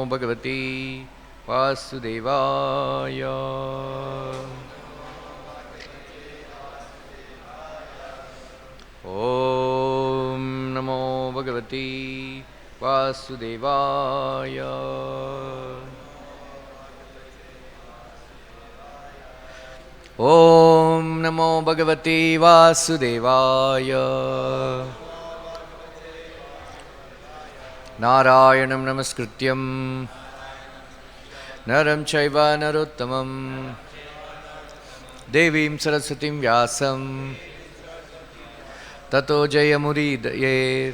Bhagavati Vasudevaya. Om Namo Bhagavati Vasudevaya. Om Namo Bhagavati Vasudevaya. Narayanam Namaskrityam Naram Chaiva Narottamam Devim Saraswatim Vyasam Tato Jayamuridaye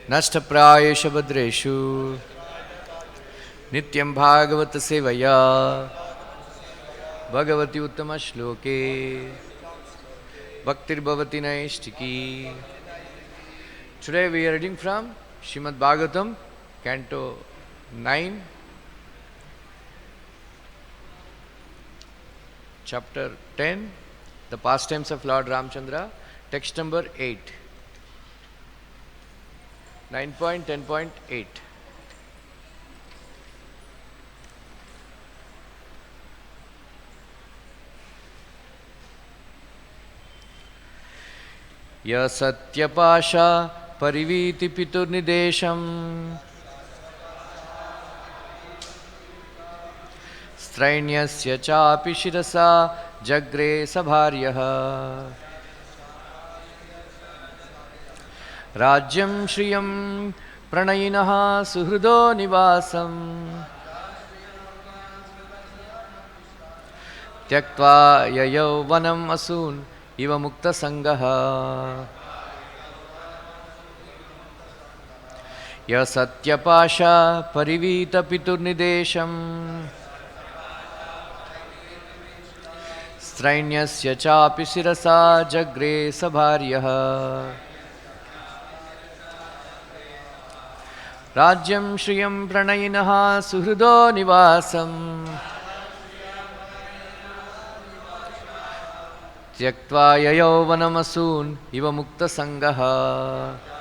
Nashtaprayesha Bhadreshu Nityam Bhagavata Sevaya Bhagavati Uttama Shloke Bhaktir Bhavati Naishtiki. Today we are reading from Srimad Bhagavatam, Canto 9, Chapter 10, The Pastimes of Lord Ramchandra, text number 8, 9.10.8. Ya Satyapasha Pariviti Piturnidesham Strainyasya Chapi Shirasa Jagre Sabharyaha Rajyam Shriyam Pranayinaha Suhrudo Nivasam Tyaktva Yayau Vanam Asun Iva Mukta Sangaha Ya Satyapasha Parivita Piturnidesham Strainyasya Chapi Sirasa Jagre Sabharyaha Rajyam Shriyam Pranayinaha Suhrudo Nivasam Tyaktva Yayau Vanamasun Iva Mukta Sangaha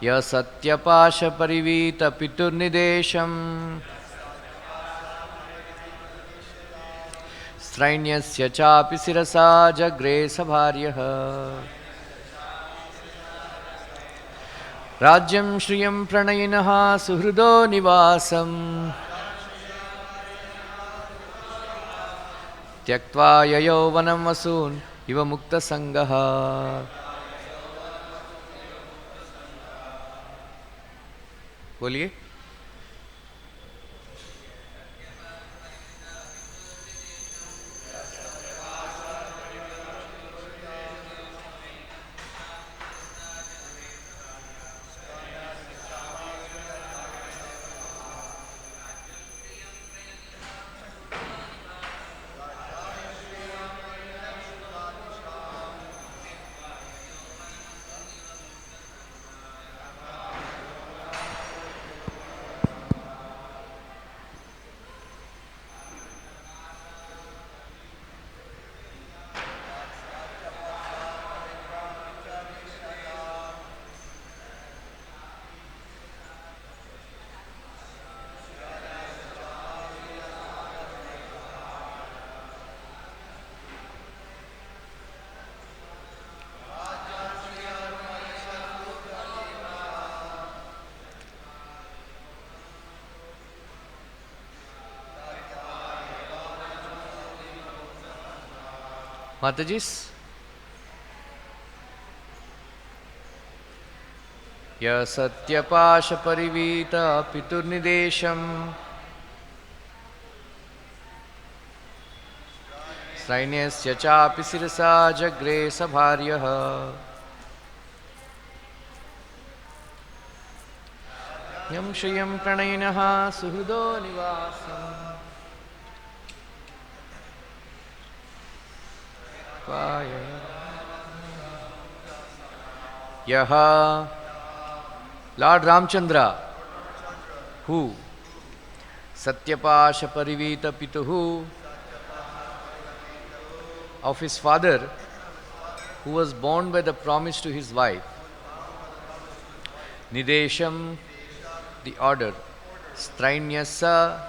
Ya Satyapasha Parivita Piturnidesham Strainyasya Chapi Sirasa Jagre Sabharyaha Rajyam Shriyam Pranayinaha Suhrudo Nivasam Tyaktva Yayau Vanam Asun Iva Mukta Sangaha. बोलिए. Matajis. Ya Satyapasha Parivita Piturnidesham Strainyasya Chapi Sirasa Jagre Sabharyaha Yam Shriyam Pranayinaha Suhrudo Nivasam Yaha Lord Ramchandra, who Satyapasha Parivita Pituhu of his father, who was born by the promise to his wife, Nidesham, the order. Strainyasa,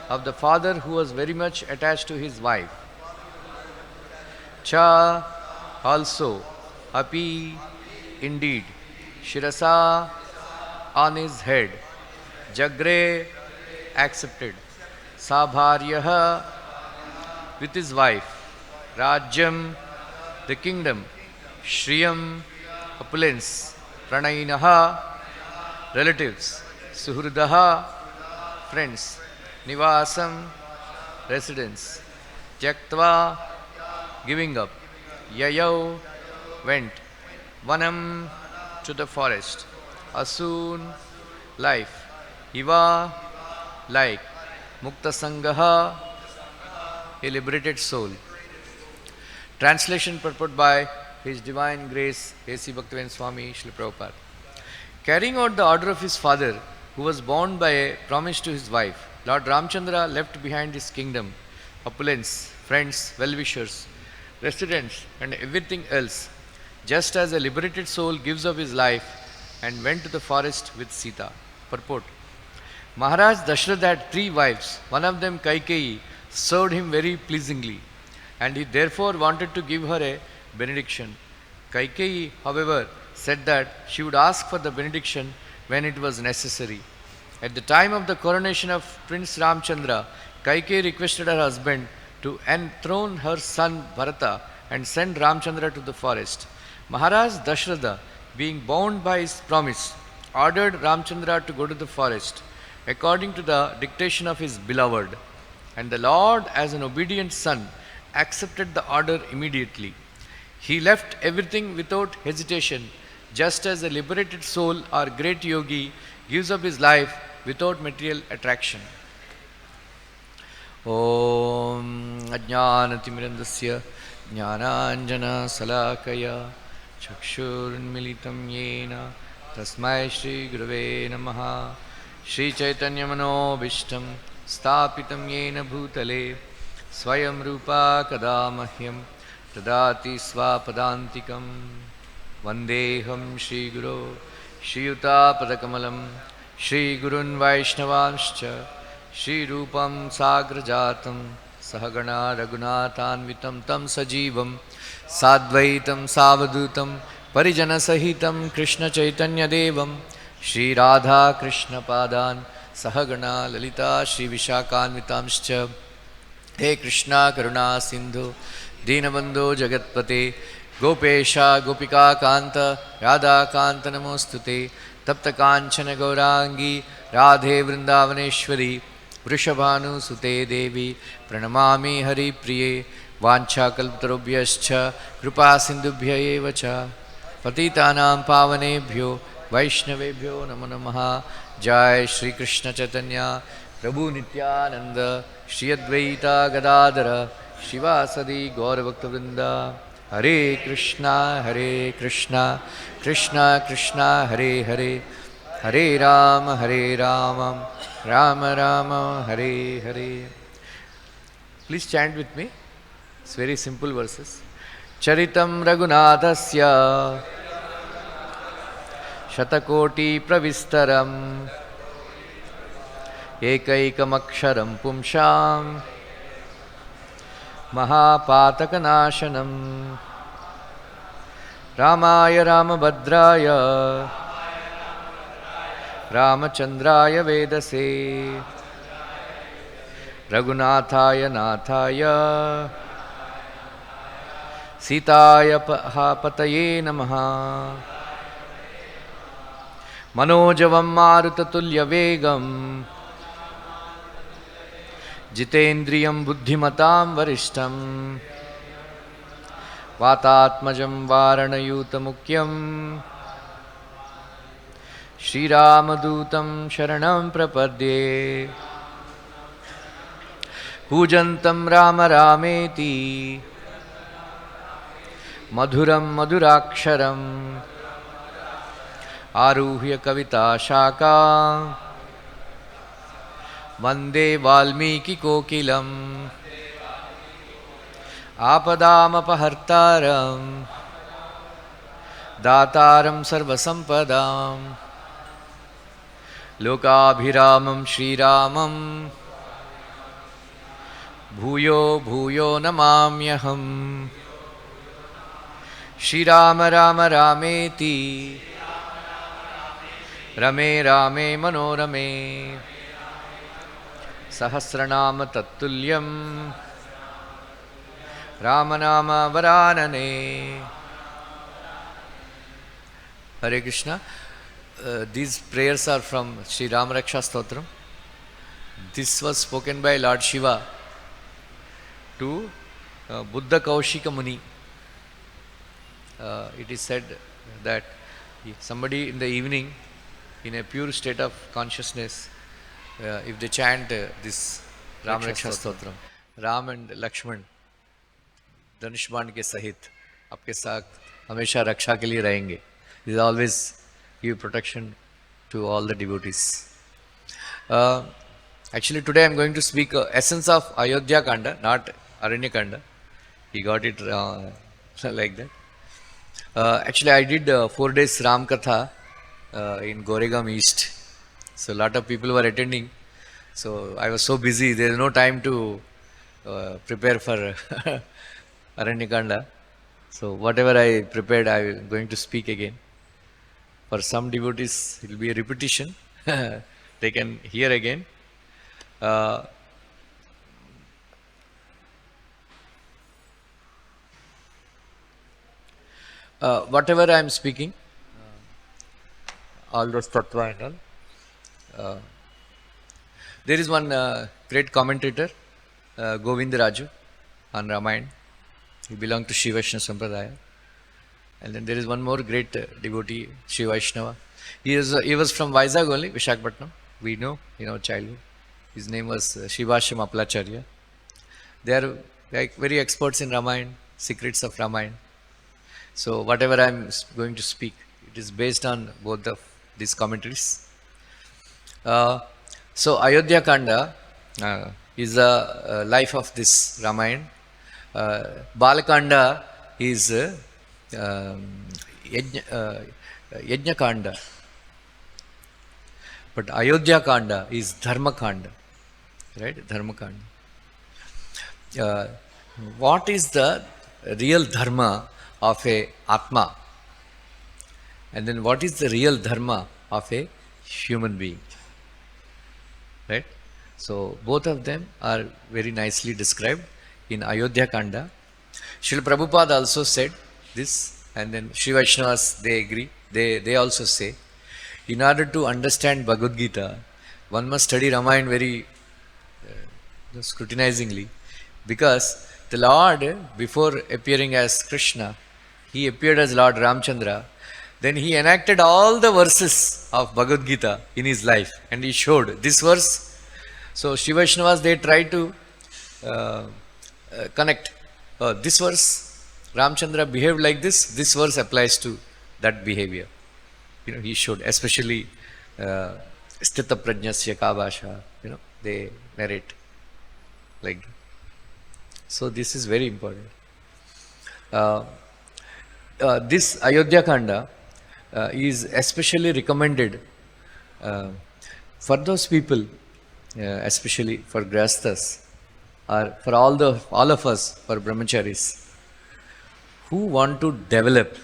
of the father who was very much attached to his wife. Cha, also. Api, indeed. Shirasa, on his head. Jagre, accepted. Sabharyaha, with his wife. Rajyam, the kingdom. Shriyam, opulence. Pranayinaha, relatives. Suhrudaha, friends. Nivasam, residence. Tyaktva, giving up. Yayau, went. Vanam, to the forest. Asoon, life. Iva, like. Mukta Sangaha, a liberated soul. Translation purport by His Divine Grace A.C. Bhaktivinoda Swami Srila Prabhupada. Carrying out the order of his father, who was bound by a promise to his wife, Lord Ramchandra left behind his kingdom, opulence, friends, well-wishers, residents, and everything else, just as a liberated soul gives up his life, and went to the forest with Sita. Purport. Maharaj Dasharatha had 3 wives. One of them, Kaikeyi, served him very pleasingly, and he therefore wanted to give her a benediction. Kaikeyi, however, said that she would ask for the benediction when it was necessary. At the time of the coronation of Prince Ramchandra, Kaikeyi requested her husband to enthrone her son Bharata and send Ramchandra to the forest. Maharaj Dasharatha, being bound by his promise, ordered Ramchandra to go to the forest, according to the dictation of his beloved. And the Lord, as an obedient son, accepted the order immediately. He left everything without hesitation, just as a liberated soul or great yogi gives up his life without material attraction. Om Ajnanatimirandasya Jnananjana Salakaya Chakshurunmilitam Yena Tasmai Shri Gurave Namaha Shri Chaitanya Manobishtam Stapitam Yena Bhutale Swayam Rupa Kadamahyam Tadati Swapadantikam Vandeham Shri Guru Shri Yuta Padakamalam Shri Gurun Vaishnavanscha Shri Rupam Sagrajatam Sahagana Raghunathanvitam Tam Sajivam Sadvaitam Savadutam Parijana Sahitam Krishna Chaitanya Devam Shri Radha Krishna Padan Sahagana Lalita Shri Vishakhanvitamscha He Krishna Karuna Sindhu Dinabandhu Jagatpate Gopesha Gopika Kanta Radha Kanta Namostute Tapta Kanchana Gaurangi Radhe Vrindavaneshwari Vrishabhanu Sute Devi Pranamami Hari Priye Vancha Kalpatarubhyascha Kripa Sindhubhya Evacha Patitanam Pavanebhyo Vaishnavebhyo Namo Namaha Jai Shri Krishna Chaitanya Prabhu Nityananda Shri Advaita Gadadara Shivasadi Gaura Bhakta Vrinda Hare Krishna Krishna Krishna Hare Hare Hare Rama Rama Rama Hare Hare. Please chant with me. It's very simple verses. Charitam Raghunathasya Shatakoti Pravistaram Ekaikam Aksharam Pumsham Mahapatakanasanam Ramaya Ramabhadraya Ramachandraya Vedase Raghunathaya Nathaya Sitaya Pataye Namaha Manojavam Marutatulya Vegam Jitendriyam Buddhimatam Varishtam Vatatmajam Varanayutamukyam Shri Ramadutam Sharanam Prapadye Pujantam Rama Rameti Madhuram Madhuraksharam Aruhya Kavita Shaka Vande Valmiki Kokilam Apadam Apahartaram Dataram Sarvasampadam Lokabhiramam Shriramam Bhuyo Bhuyo Namamyaham Shri Rama Rama Rameti Rame Rame Manorame Sahasranama Tattulyam Ramanama Varanane. Hare Krishna. These prayers are from Sri Ramaraksha Stotram. This was spoken by Lord Shiva to Buddha Kaushika Muni. It is said that somebody in the evening, in a pure state of consciousness, if they chant this Ramaraksha Stotram, Ram and Lakshman धनुष बाण के सहित आपके साथ हमेशा रक्षा के लिए रहेंगे. He is always give protection to all the devotees. Actually today I am going to speak essence of Ayodhya Kanda, not Aranya Kanda. He got it like that. Actually I did 4 days Ram Katha in Goregaon East. So a lot of people were attending. So I was so busy, there is no time to prepare for Aranyakanda. So whatever I prepared, I am going to speak again. For some devotees, it will be a repetition. They can hear again. Whatever I am speaking, all those tattva and all. There is one great commentator, Govind Raju, on Ramayana. He belonged to Shiva Vaishnava Sampradaya. And then there is one more great devotee, Shiva Vaishnava. He was from Vizag only, Vishakhapatnam. We know in our childhood. His name was Shivasham Aplacharya. They are like very experts in Ramayana, secrets of Ramayana. So whatever I am going to speak, it is based on both of these commentaries. So Ayodhya Kanda is the life of this Ramayana. Balakanda is Yajna Kanda, but Ayodhya Kanda is Dharma Kanda, right? Dharma Kanda. What is the real Dharma of a Atma? And then what is the real Dharma of a human being? Right? So both of them are very nicely described in Ayodhya Kanda. Srila Prabhupada also said this, and then Sri Vaishnavas, they agree. They also say, in order to understand Bhagavad-gita, one must study Ramayana very scrutinizingly, because the Lord, before appearing as Krishna, he appeared as Lord Ramchandra. Then he enacted all the verses of Bhagavad-gita in his life, and he showed this verse. So Sri Vaishnavas, they try to connect this verse, Ramchandra behaved like this verse applies to that behavior. He showed, especially Sthita Prajnasya Kabasha, they narrate like that. So this is very important. This Ayodhya Kanda is especially recommended for those people, especially for Grihasthas, or for all of us, for brahmacharis, who want to develop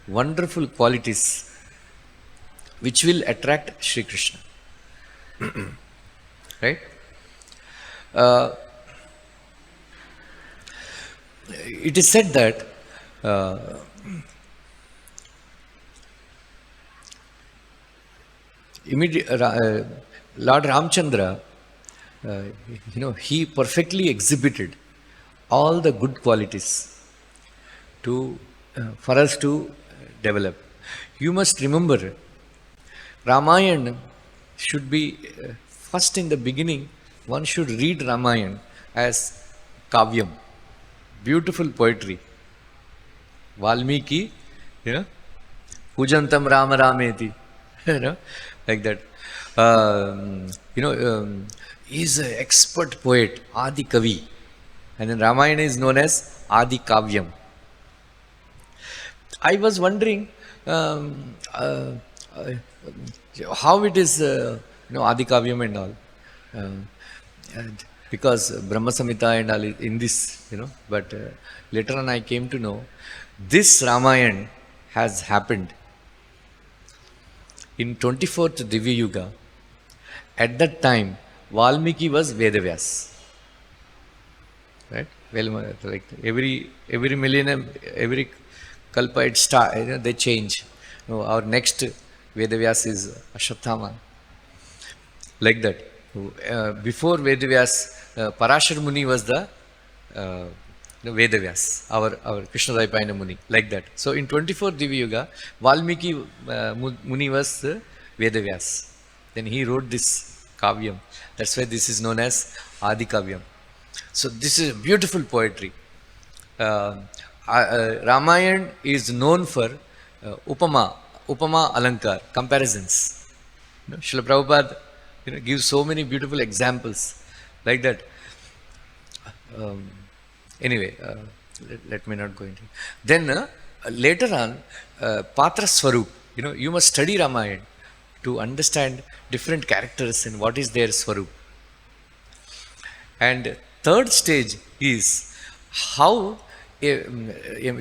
wonderful qualities which will attract Shri Krishna. Right? It is said that Lord Ramchandra, he perfectly exhibited all the good qualities for us to develop. You must remember, Ramayana should be first in the beginning. One should read Ramayana as kavyam, beautiful poetry. Valmiki, Pujantam Rama Rameti, like that. He's an expert poet, Adi Kavi, and then Ramayana is known as Adi Kavyam. I was wondering, uh, how it is, Adi Kavyam and all. And because Brahma Samhita and all in this, but later on I came to know this Ramayana has happened in 24th Divya Yuga. At that time, Valmiki was Vedavyas. Right? Well, like every millennium, every kalpa it they change. Our next Vedavyas is Ashwatthama. Like that. Before Vedavyas, Parashar Muni was the Vedavyas, our Krishna Dvaipayana Muni, like that. So in 24th Divya Yuga, Valmiki Muni was Vedavyas. Then he wrote this Kavyam. That's why this is known as Adi Kavyam. So this is beautiful poetry. Ramayana is known for Upama Alankar, comparisons. Srila Prabhupada gives so many beautiful examples like that. Anyway, let me not go into it. Then later on, Patra Swarup, you must study Ramayana to understand different characters and what is their Swarup. And third stage is how a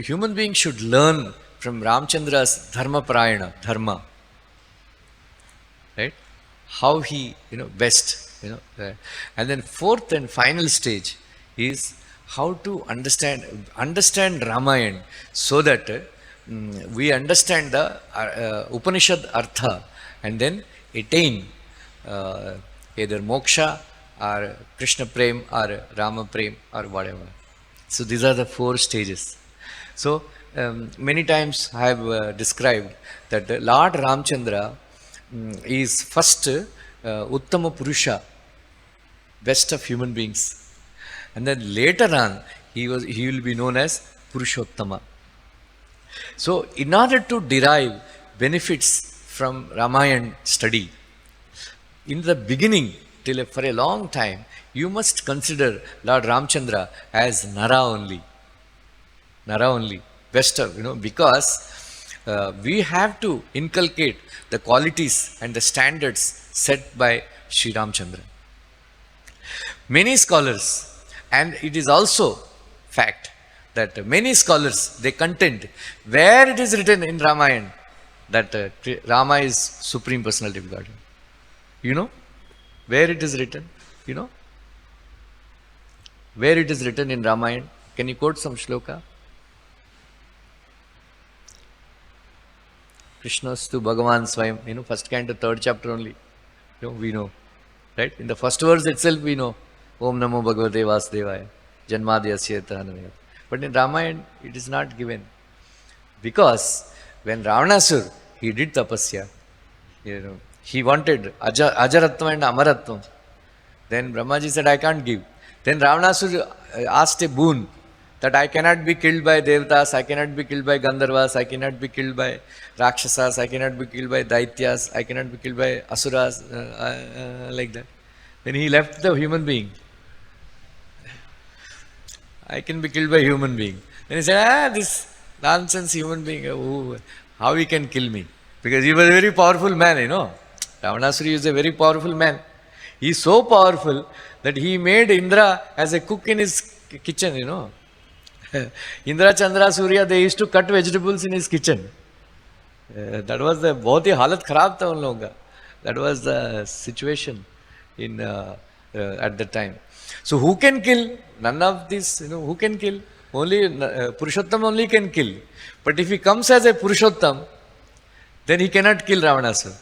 human being should learn from Ramchandra's Dharma Parayana, Dharma. Right? How he, best, and then fourth and final stage is how to understand Ramayana so that we understand the Upanishad Artha and then attain either moksha or Krishna Prem or Rama Prem or whatever. So these are the four stages. So many times I have described that Lord Ramchandra is first Uttama Purusha, best of human beings. And then later on, he will be known as Purushottama. So in order to derive benefits from Ramayana study, in the beginning, for a long time, you must consider Lord Ramchandra as Nara only. Nara only. Best of, because we have to inculcate the qualities and the standards set by Sri Ramchandra. Many scholars, and it is also fact that many scholars, they contend where it is written in Ramayana that Rama is Supreme Personality of Godhead. Where it is written? Where it is written in Ramayana? Can you quote some shloka? Krishnastu Bhagavan Swayam, first canto, third chapter only. We know. Right? In the first verse itself we know. Om Namo Bhagavate Vasudevaya. Janmadhyasya Tahanavaya. But in Ramayana it is not given. Because when Ravanasur, he did tapasya, he wanted Ajaratvam and Amaratvam. Then Brahmaji said, I can't give. Then Ravanasur asked a boon that I cannot be killed by Devatas, I cannot be killed by Gandharvas, I cannot be killed by Rakshasas, I cannot be killed by Daityas, I cannot be killed by Asuras, like that. Then he left the human being. I can be killed by human being. Then he said, this nonsense human being, how he can kill me? Because he was a very powerful man, Ravanasuri is a very powerful man. He is so powerful that he made Indra as a cook in his kitchen, Indra, Chandra, Surya, they used to cut vegetables in his kitchen. That was the बहुत ही हालत खराब था उन लोगों का. That was the situation in at the time. So who can kill? None of this, who can kill? Only Purushottam only can kill. But if he comes as a Purushottam, then he cannot kill Ravanasur.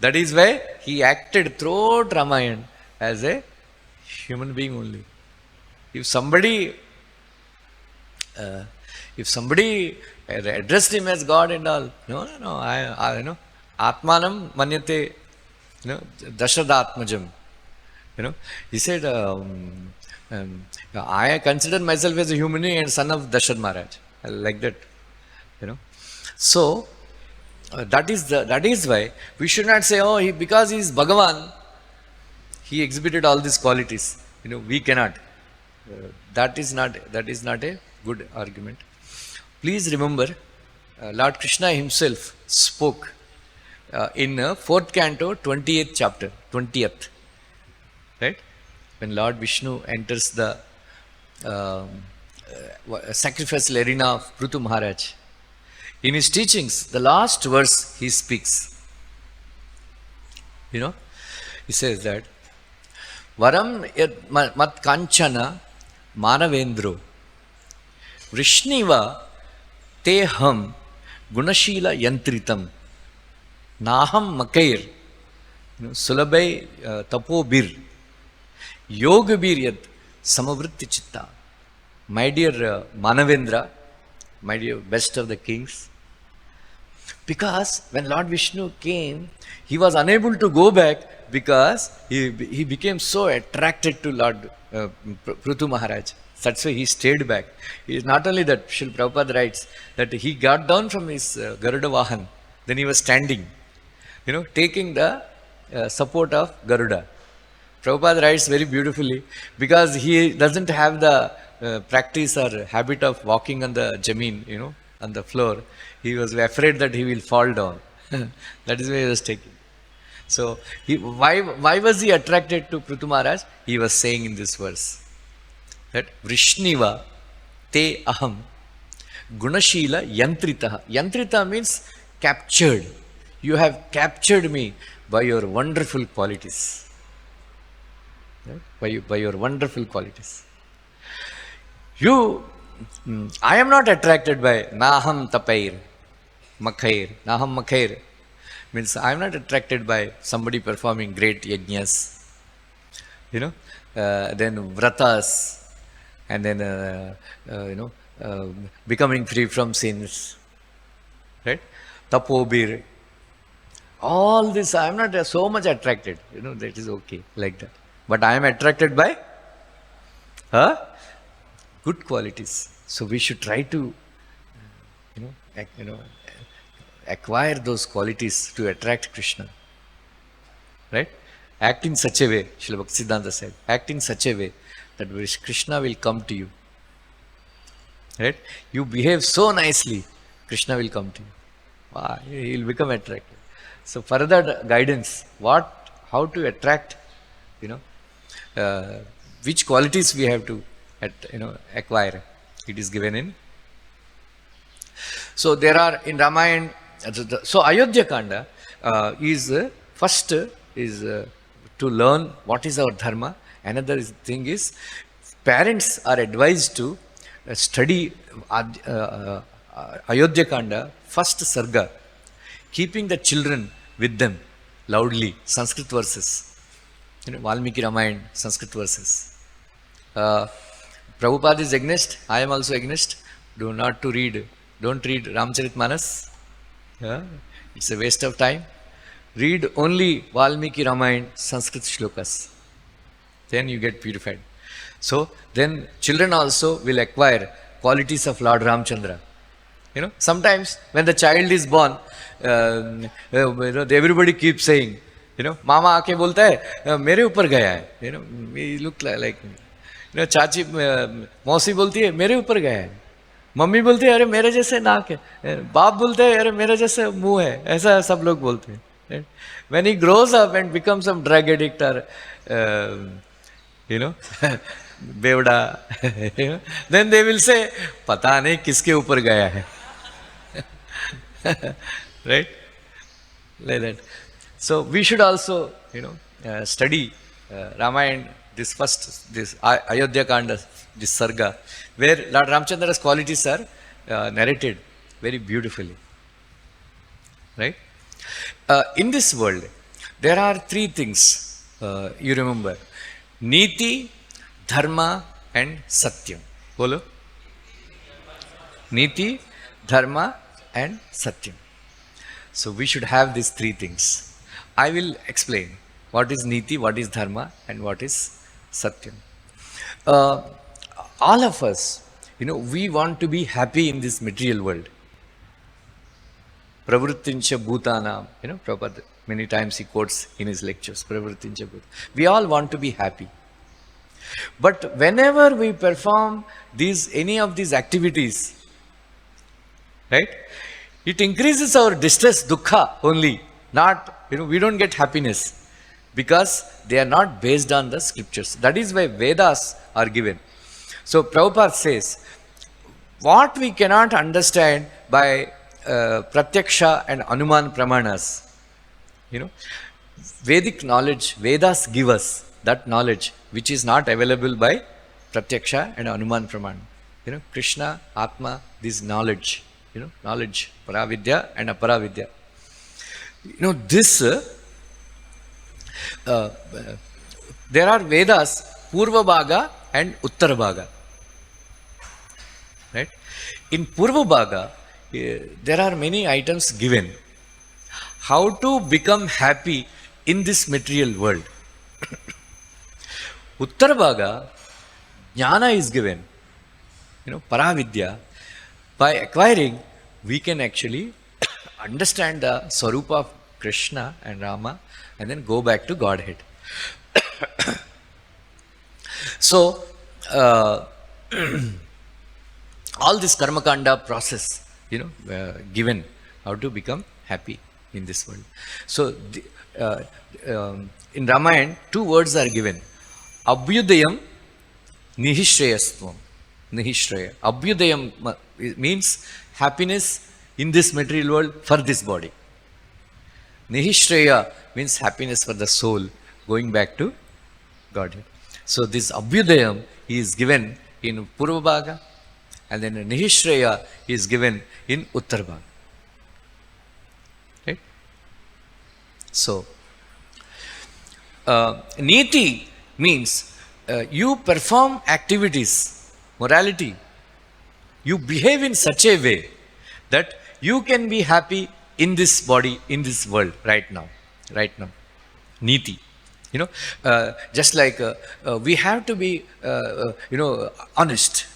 That is why he acted throughout Ramayana as a human being only. If somebody addressed him as God and all, I Atmanam Manyate, Dasharatmajam. He said, I consider myself as a human being and son of Dashad Maharaj. Like that, So, that is why we should not say, because he is Bhagavan, he exhibited all these qualities. We cannot. That is not a good argument. Please remember, Lord Krishna himself spoke in 4th canto, 20th chapter, 20th, right? When Lord Vishnu enters the sacrificial arena of Prithu Maharaj, in his teachings, the last verse he speaks, he says that, Varam yad mat kanchana manavendro Vrishniva teham gunashila yantritam naham makair sulabhay tapobir yogabir yad samavritti chitta. My dear Manavendra, my dear best of the kings, because when Lord Vishnu came, he was unable to go back because he became so attracted to Lord Prithu Maharaj. That's why he stayed back. He is not only that, Srila Prabhupada writes that he got down from his Garuda Vahan, then he was standing, taking the support of Garuda. Prabhupada writes very beautifully, because he doesn't have the practice or habit of walking on the jameen, on the floor. He was afraid that he will fall down. That is why he was taking. So, why was he attracted to Prithu Maharaj? He was saying in this verse that Vrishniva te aham gunashila yantritaha. Yantrita means captured. You have captured me by your wonderful qualities. Right? By your wonderful qualities. I am not attracted by Naham Tapair, Makhair. Naham Makhair means I am not attracted by somebody performing great yajnas, then vratas, and then, becoming free from sins, right? Tapobir. All this, I am not so much attracted, that is okay, like that. But I am attracted by good qualities. So we should try to, acquire those qualities to attract Krishna. Right? Act in such a way, Srila Bhaktisiddhanta said, act in such a way that Krishna will come to you. Right? You behave so nicely, Krishna will come to you. Wow, he will become attracted. So further guidance, how to attract, which qualities we have to acquire. It is given in. So there are in Ramayana. So Ayodhya Kanda is first is to learn what is our dharma. Another thing is parents are advised to study Ayodhya Kanda first sarga, keeping the children with them loudly. Sanskrit verses, Valmiki Ramayana, Sanskrit verses. Prabhupada is against, I am also against. Don't read Ramcharitmanas. It's a waste of time. Read only Valmiki Ramayana, Sanskrit shlokas. Then you get purified. So then children also will acquire qualities of Lord Ramchandra. Sometimes when the child is born, everybody keeps saying, Mama aake bolta hai, mere upar gaya hai. We look like me. चाची मौसी बोलती है मेरे ऊपर गया है, mummy बोलती है अरे मेरे जैसे नाक है, बाप बोलते हैं अरे मेरे जैसे मुंह है, ऐसा सब लोग बोलते हैं. When he grows up and becomes some drug addict or बेवड़ा, then they will say पता नहीं किसके ऊपर गया है. Right? Like that. So we should also study Ramayana, this Ayodhya Kanda, this Sarga, where Lord Ramchandra's qualities are narrated very beautifully. Right? In this world, there are three things you remember: Niti, Dharma, and Satyam. Bolo? Niti, Dharma, and Satyam. So we should have these three things. I will explain what is Niti, what is Dharma, and what is Satyam. All of us, we want to be happy in this material world. Pravrittincha Bhutanam, Prabhupada, many times he quotes in his lectures, Pravrittincha Bhutanam. We all want to be happy. But whenever we perform any of these activities, right, it increases our distress, dukkha only. Not, we don't get happiness because they are not based on the scriptures. That is why Vedas are given. So Prabhupada says, what we cannot understand by Pratyaksha and Anuman Pramanas, Vedic knowledge, Vedas give us that knowledge which is not available by Pratyaksha and Anuman Pramana. Krishna, Atma, this knowledge, knowledge, Paravidya and Aparavidya. This, there are Vedas, Purva Bhaga and Uttara Bhaga. Right? In Purva Bhaga, there are many items given. How to become happy in this material world. Uttara Bhaga, Jnana is given. Paravidya. By acquiring, we can actually understand the Swarupa of Krishna and Rama and then go back to Godhead. So, all this Karmakanda process, given how to become happy in this world. So, in Ramayana, 2 words are given. Abhyudayam, Nihishreyastvam. Nihishreya. Abhyudayam means happiness in this material world for this body. Nihishreya means happiness for the soul going back to Godhead. So this Abhyudayam is given in Purva Bhaga and then Nihishreya is given in Uttara Bhaga. Right? So, Niti means you perform activities, morality. You behave in such a way that you can be happy in this body, in this world right now. Right now. Niti. Just like we have to be, honest.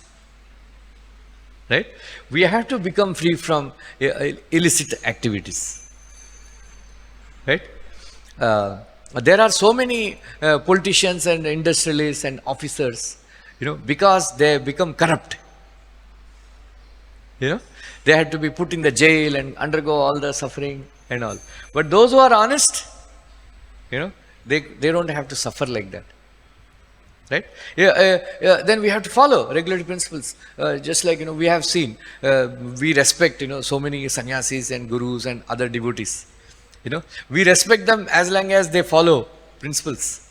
Right? We have to become free from illicit activities. Right? There are so many politicians and industrialists and officers, because they become corrupt. They had to be put in the jail and undergo all the suffering and all. But those who are honest, they don't have to suffer like that. Right? Then we have to follow regulatory principles. Just like, we have seen, we respect, so many sannyasis and gurus and other devotees. We respect them as long as they follow principles.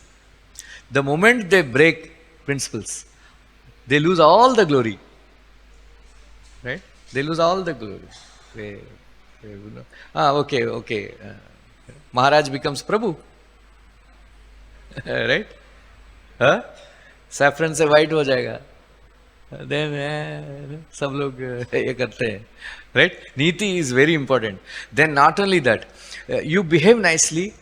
The moment they break principles, they lose all the glory. Right? They lose all the glory. Okay. Maharaj becomes Prabhu. Right? Saffron से white हो जाएगा. Then सब लोग ये करते हैं. Right? Niti is very important. Then not only that, you behave nicely,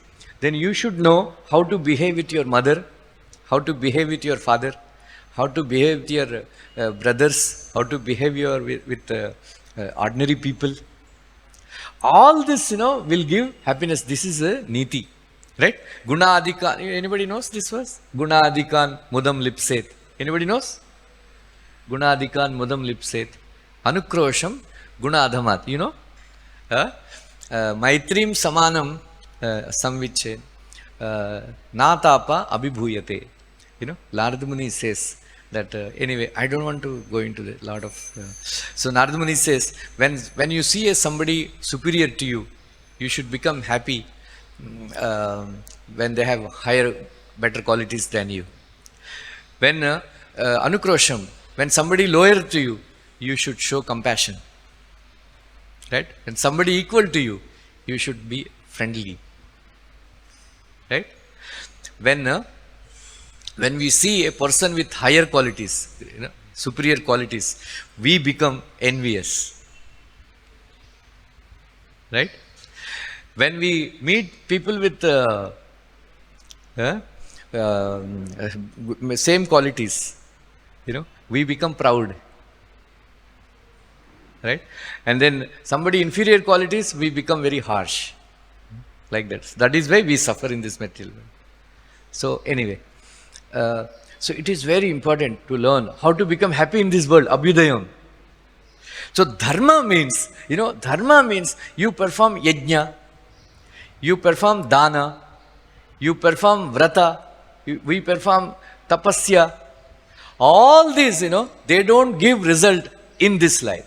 then you should know how to behave with your mother, how to behave with your father, how to behave with your brothers, how to behave with ordinary people. All this, will give happiness. This is a niti. Right? Guna Adikan. Anybody knows this verse? Guna Adikan Mudam Lipset. Anybody knows? Guna Adikan Mudam Lipset. Anukrosham Guna Adhamat. Maitrim Samanam Samviche. Natapa Abhibhuyate. Narada Muni says that, anyway, I don't want to go into a lot of... so Narada Muni says, when you see somebody superior to you, you should become happy when they have higher, better qualities than you. When Anukrosham, when somebody lower to you, you should show compassion. Right? When somebody equal to you, you should be friendly. Right? When we see a person with higher qualities, superior qualities, we become envious. Right? When we meet people with same qualities, we become proud. Right? And then somebody inferior qualities, we become very harsh. Like that. That is why we suffer in this material world. So anyway, so it is very important to learn how to become happy in this world, Abhyudayam. So dharma means you perform yajna. You perform dana, you perform vrata, we perform tapasya. All these, they don't give result in this life.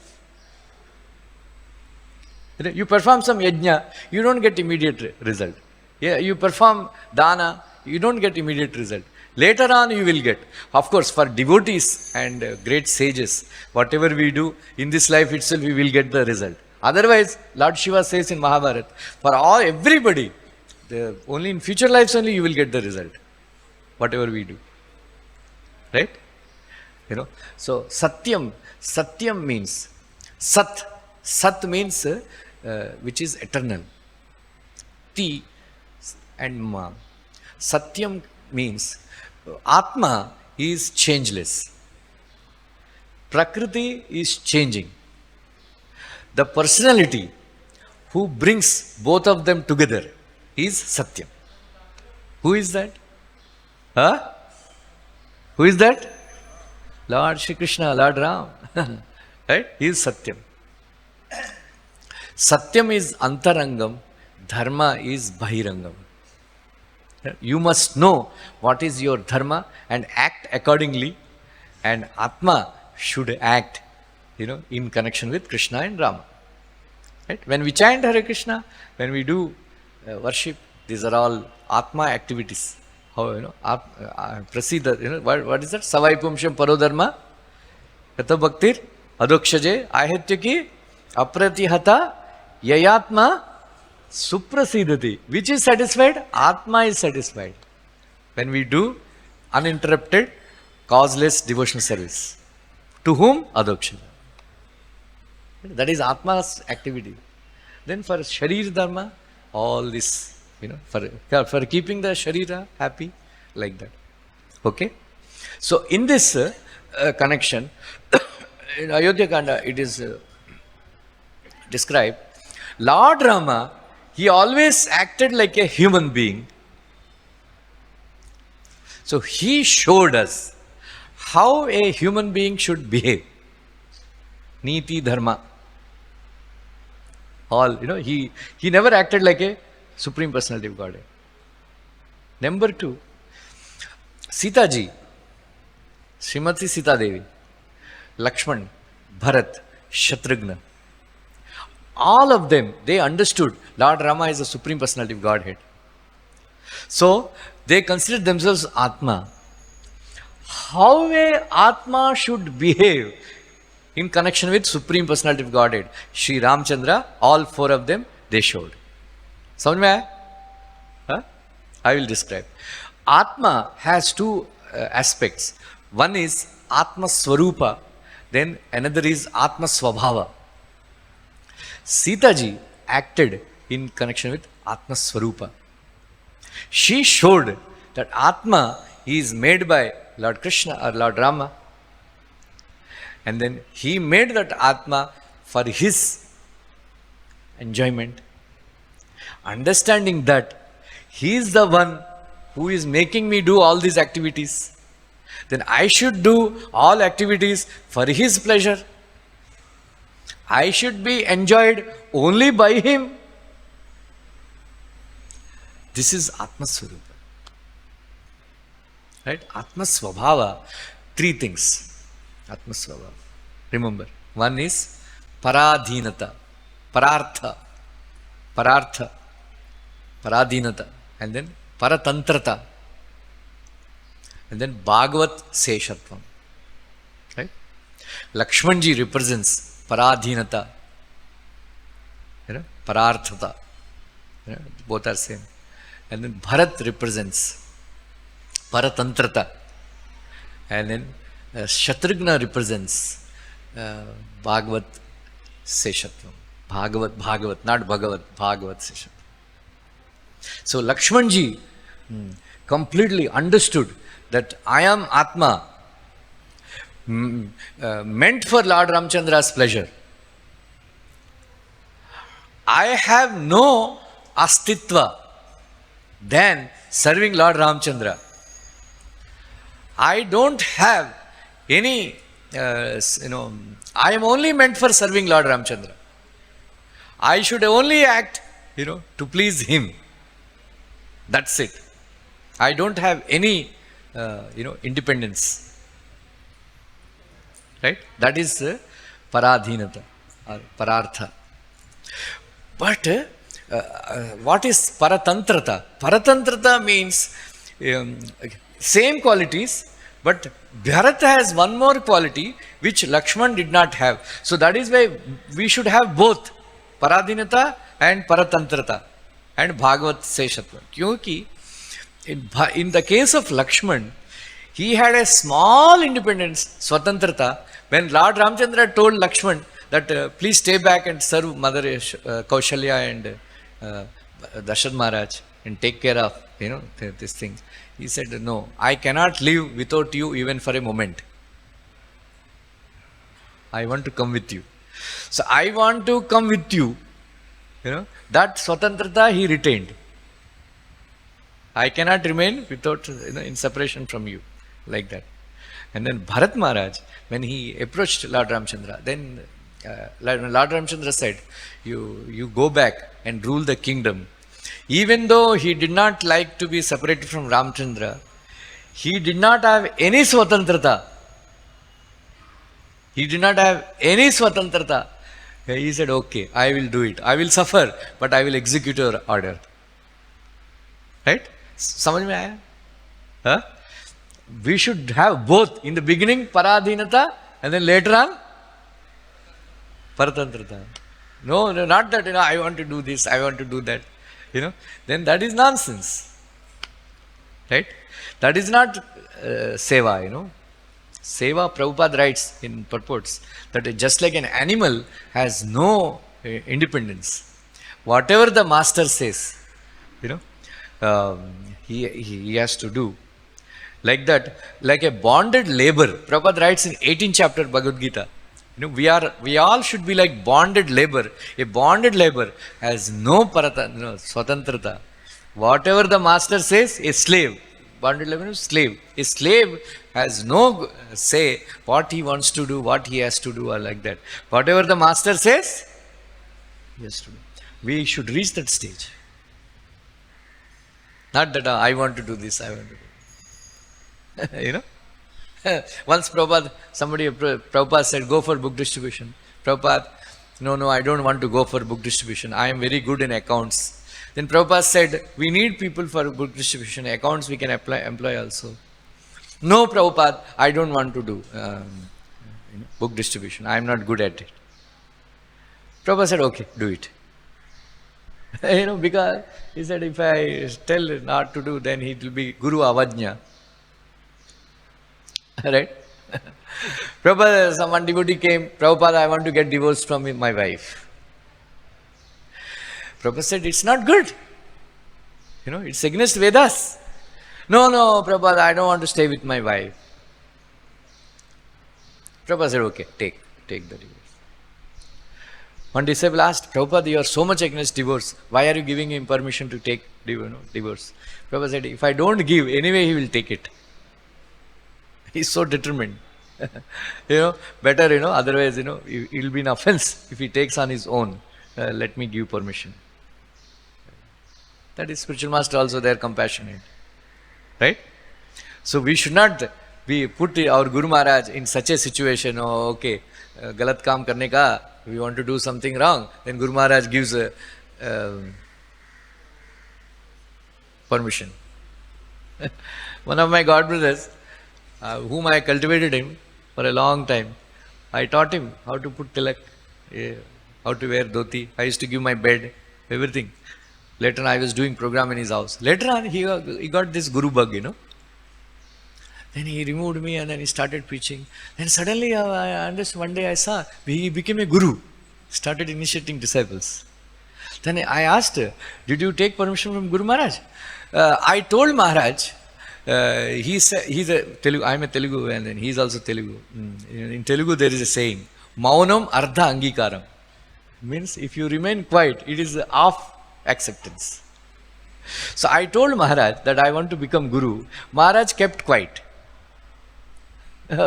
You perform some yajna, you don't get immediate result. Yeah, you perform dana, you don't get immediate result. Later on you will get. Of course, for devotees and great sages, whatever we do in this life itself, we will get the result. Otherwise, Lord Shiva says in Mahabharata, for everybody, only in future lives only you will get the result. Whatever we do. Right? So Satyam means Sat. Sat means which is eternal. Ti and Ma. Satyam means Atma is changeless. Prakriti is changing. The personality who brings both of them together is Satyam. Who is that? Huh? Who is that? Lord Shri Krishna, Lord Ram. Right? He is Satyam. Satyam is Antarangam, Dharma is Bahirangam. You must know what is your Dharma and act accordingly, and Atma should act, in connection with Krishna and Rama. Right? When we chant Hare Krishna, when we do worship, these are all Atma activities. How, Prasida, what is that? Savai Pumsham Parodharma, Yata Bhaktir, Adokshaje, Ahetyaki, Apratihata, Yayatma, Suprasidati. Which is satisfied? Atma is satisfied. When we do uninterrupted, causeless devotional service. To whom? Adokshaja. That is Atma's activity. Then for Sharir Dharma, all this, for keeping the Sharira happy, like that. Okay? So in this connection, in Ayodhya Kanda, it is described, Lord Rama, he always acted like a human being. So he showed us how a human being should behave. Niti Dharma. All, he never acted like a Supreme Personality of Godhead. Number 2, Sita ji, Srimati Sita Devi, Lakshman, Bharat, Shatrugna. All of them, they understood Lord Rama is the Supreme Personality of Godhead. So, they considered themselves Atma. How a Atma should behave in connection with Supreme Personality of Godhead. Sri Ramchandra, all 4 of them, they showed. Samajh mein aaya? Huh? I will describe. Atma has 2 aspects. One is Atma Swarupa, then another is Atma Swabhava. Sita ji acted in connection with Atma Swarupa. She showed that Atma is made by Lord Krishna or Lord Rama, and then he made that Atma for his enjoyment. Understanding that he is the one who is making me do all these activities, then I should do all activities for his pleasure. I should be enjoyed only by him. This is Atma Swarupa. Right? Atma Swabhava. 3 things. Atma Swabhava. Remember, one is Paradhinata, Parartha, Paradhinata, and then Paratantrata, and then Bhagavat Seshatvam. Right? Lakshmanji represents Paradhinata, Pararthata, both are same. And then Bharat represents Paratantrata, and then Shatrugna represents Bhagavat Seshatvam. Bhagavat, not Bhagavat, Bhagavat Seshatvam. So Lakshmanji completely understood that I am Atma, meant for Lord Ramchandra's pleasure. I have no astitva than serving Lord Ramchandra. I don't have any, I am only meant for serving Lord Ramchandra. I should only act, to please him. That's it. I don't have any, independence. Right? That is paradhinata or parartha. But what is paratantrata? Paratantrata means same qualities, but Bharata has one more quality which Lakshman did not have. So that is why we should have both paradhinata and paratantrata and Bhagavat Seshatva. Kyunki in the case of Lakshman, he had a small independence, swatantrata, when Lord Ramchandra told Lakshman that please stay back and serve Mother Kaushalya and Darshan Maharaj and take care of this thing. He said, no, I cannot live without you even for a moment. I want to come with you. So I want to come with you. That swatantrata he retained. I cannot remain without, in separation from you, like that. And then Bharat Maharaj, when he approached Lord Ramchandra, then Lord Ramchandra said, you go back and rule the kingdom. Even though he did not like to be separated from Ramchandra, he did not have any swatantrata. He did not have any swatantrata. He said, okay, I will do it. I will suffer, but I will execute your order. Right? समझ में आया? Huh? We should have both. In the beginning, paradhinata, and then later on, paratantrata. No, not that, I want to do this, I want to do that. Then that is nonsense. Right? That is not seva, Seva, Prabhupada writes in purports that just like an animal has no independence. Whatever the master says, he has to do. Like that, like a bonded labor. Prabhupada writes in 18th chapter Bhagavad-gita. We all should be like bonded labor. A bonded labor has no swatantrata. Whatever the master says, a slave. Bonded labor is slave. A slave has no say what he wants to do, what he has to do, or like that. Whatever the master says, he has to do. We should reach that stage. Not that I want to do this, I want to do this. Once Prabhupada said, go for book distribution. Prabhupada, no, I don't want to go for book distribution. I am very good in accounts. Then Prabhupada said, we need people for book distribution. Accounts we can employ also. No, Prabhupada, I don't want to do book distribution. I am not good at it. Prabhupada said, okay, do it. Because he said, if I tell not to do, then it will be Guru Avajna. Right? Prabhupada, someone devotee came, Prabhupada, I want to get divorced from my wife. Prabhupada said, it's not good. It's against Vedas. No, Prabhupada, I don't want to stay with my wife. Prabhupada said, okay, take the divorce. One disciple asked, Prabhupada, you are so much against divorce. Why are you giving him permission to take divorce? Prabhupada said, if I don't give, anyway he will take it. He's so determined. Better, otherwise, it will be an offense if he takes on his own. Let me give permission. That is spiritual master also, they are compassionate. Right? So we should not be put our Guru Maharaj in such a situation, okay, galat kaam karne ka, we want to do something wrong, then Guru Maharaj gives permission. One of my god brothers, whom I cultivated him for a long time, I taught him how to put tilak, how to wear dhoti. I used to give my bed, everything. Later on, I was doing program in his house. Later on, he got this guru bug, Then he removed me and then he started preaching. Then suddenly, I understood, one day I saw, he became a guru, started initiating disciples. Then I asked, did you take permission from Guru Maharaj? I told Maharaj, he's a Telugu, I'm a Telugu and then he's also Telugu. In Telugu there is a saying, Maunam Ardha Angikaram. Means if you remain quiet, it is half acceptance. So I told Maharaj that I want to become Guru. Maharaj kept quiet.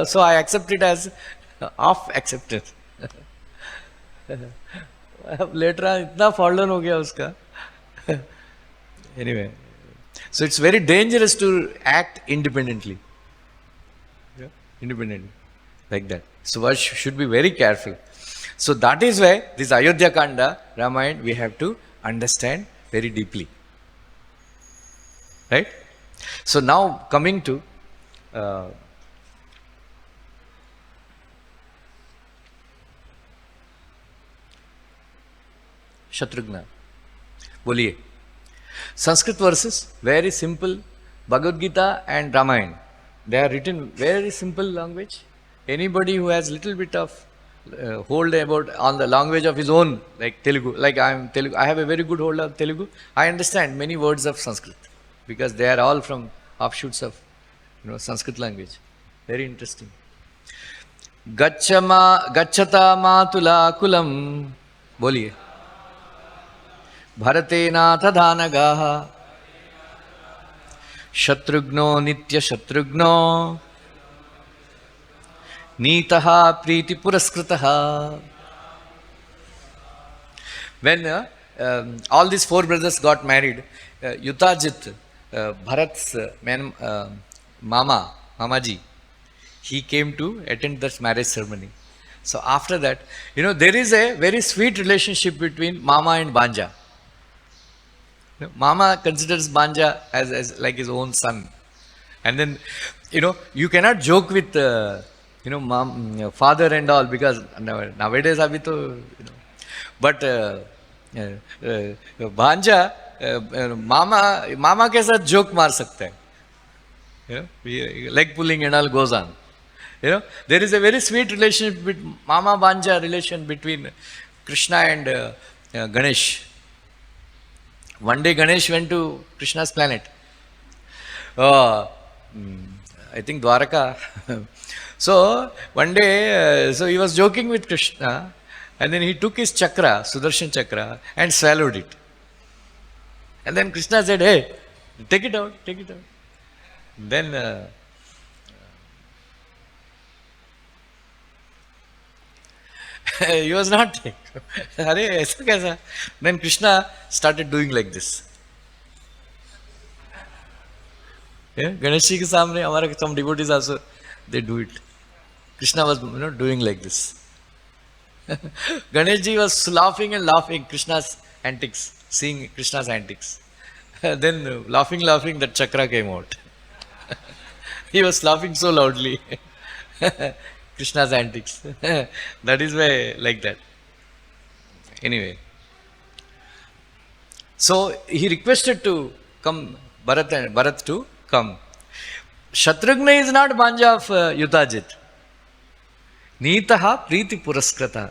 So I accept it as half acceptance. Later on, itna fallen ho gaya uska. Anyway, So it's very dangerous to act independently. Yeah. Independently. Like that. So one should be very careful. So that is why this Ayodhya Kanda, Ramayana, we have to understand very deeply. Right? So now coming to Shatrugna. Boliye. Sanskrit verses, very simple. Bhagavad-gita and Ramayana. They are written very simple language. Anybody who has little bit of hold about on the language of his own, like Telugu, like I am Telugu, I have a very good hold of Telugu. I understand many words of Sanskrit because they are all from offshoots of Sanskrit language. Very interesting. Gachata matula kulam. Boliye. Bharatena tadhanagaha. Shatrugno nitya shatrugno. Nitaha priti puraskritaha. When all these four brothers got married, Yutajit, Bharat's Mamaji, he came to attend that marriage ceremony. So after that, there is a very sweet relationship between Mama and Banja. Mama considers Banja as like his own son. And then, you cannot joke with, father and all, because nowadays, but Banja, Mama के साथ joke मार सकता है. Leg pulling and all goes on. There is a very sweet relationship with Mama Banja relation between Krishna and Ganesh. One day Ganesh went to Krishna's planet. I think Dwaraka. So one day, so he was joking with Krishna, and then he took his chakra, Sudarshan chakra, and swallowed it. And then Krishna said, "Hey, take it out, take it out." Then he was not. Hare, aisa kaisa? Then Krishna started doing like this. Yeah? Ganesh ji ke samne, hamara some devotees also, they do it. Krishna was doing like this. Ganesh ji was laughing and laughing Krishna's antics, seeing Krishna's antics. Then laughing, that chakra came out. He was laughing so loudly. Krishna's antics. That is why like that. Anyway. So he requested to come, Bharat to come. Shatrugna is not Banja of Yutajit. Nitaha priti puraskrata.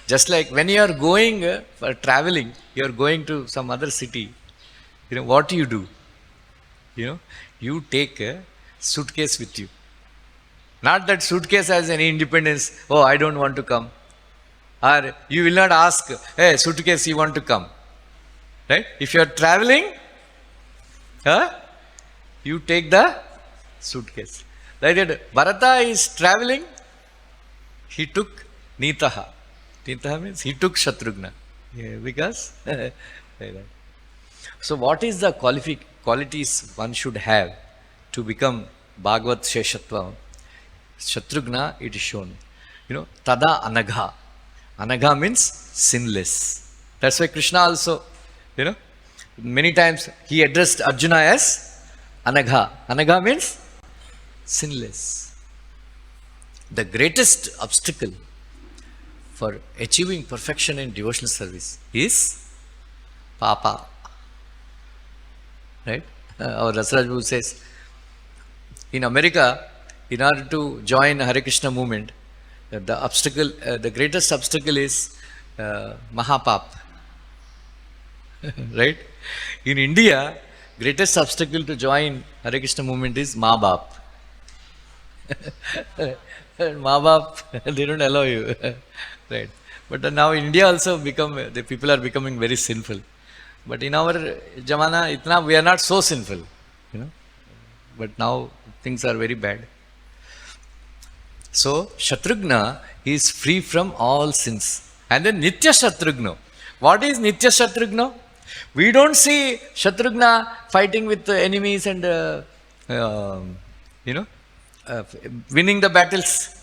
Just like when you are going for traveling, you are going to some other city, what do? You take a suitcase with you. Not that suitcase has any independence. Oh, I don't want to come. Or you will not ask, hey, suitcase, you want to come. Right? If you are traveling, you take the suitcase. Like that, Bharata is traveling, he took Nitaha. Nitaha means he took Shatrugna. Yeah, because, so what is the qualities one should have to become Bhagavat Sheshatva? Shatrugna, it is shown. Tada anagha. Anagha means sinless. That's why Krishna also, many times he addressed Arjuna as anagha. Anagha means sinless. The greatest obstacle for achieving perfection in devotional service is papa. Right? Our Raj Bhoga says, in America, in order to join Hare Krishna movement, the greatest obstacle is Mahapap. Right? In India, greatest obstacle to join Hare Krishna movement is Maabap. Maabap, they don't allow you. Right? But now in India also the people are becoming very sinful. But in our Jamana, we are not so sinful. But now things are very bad. So, Shatrugna is free from all sins. And then Nitya Shatrugna. What is Nitya Shatrugna? We don't see Shatrughna fighting with the enemies and, you know, uh, winning the battles.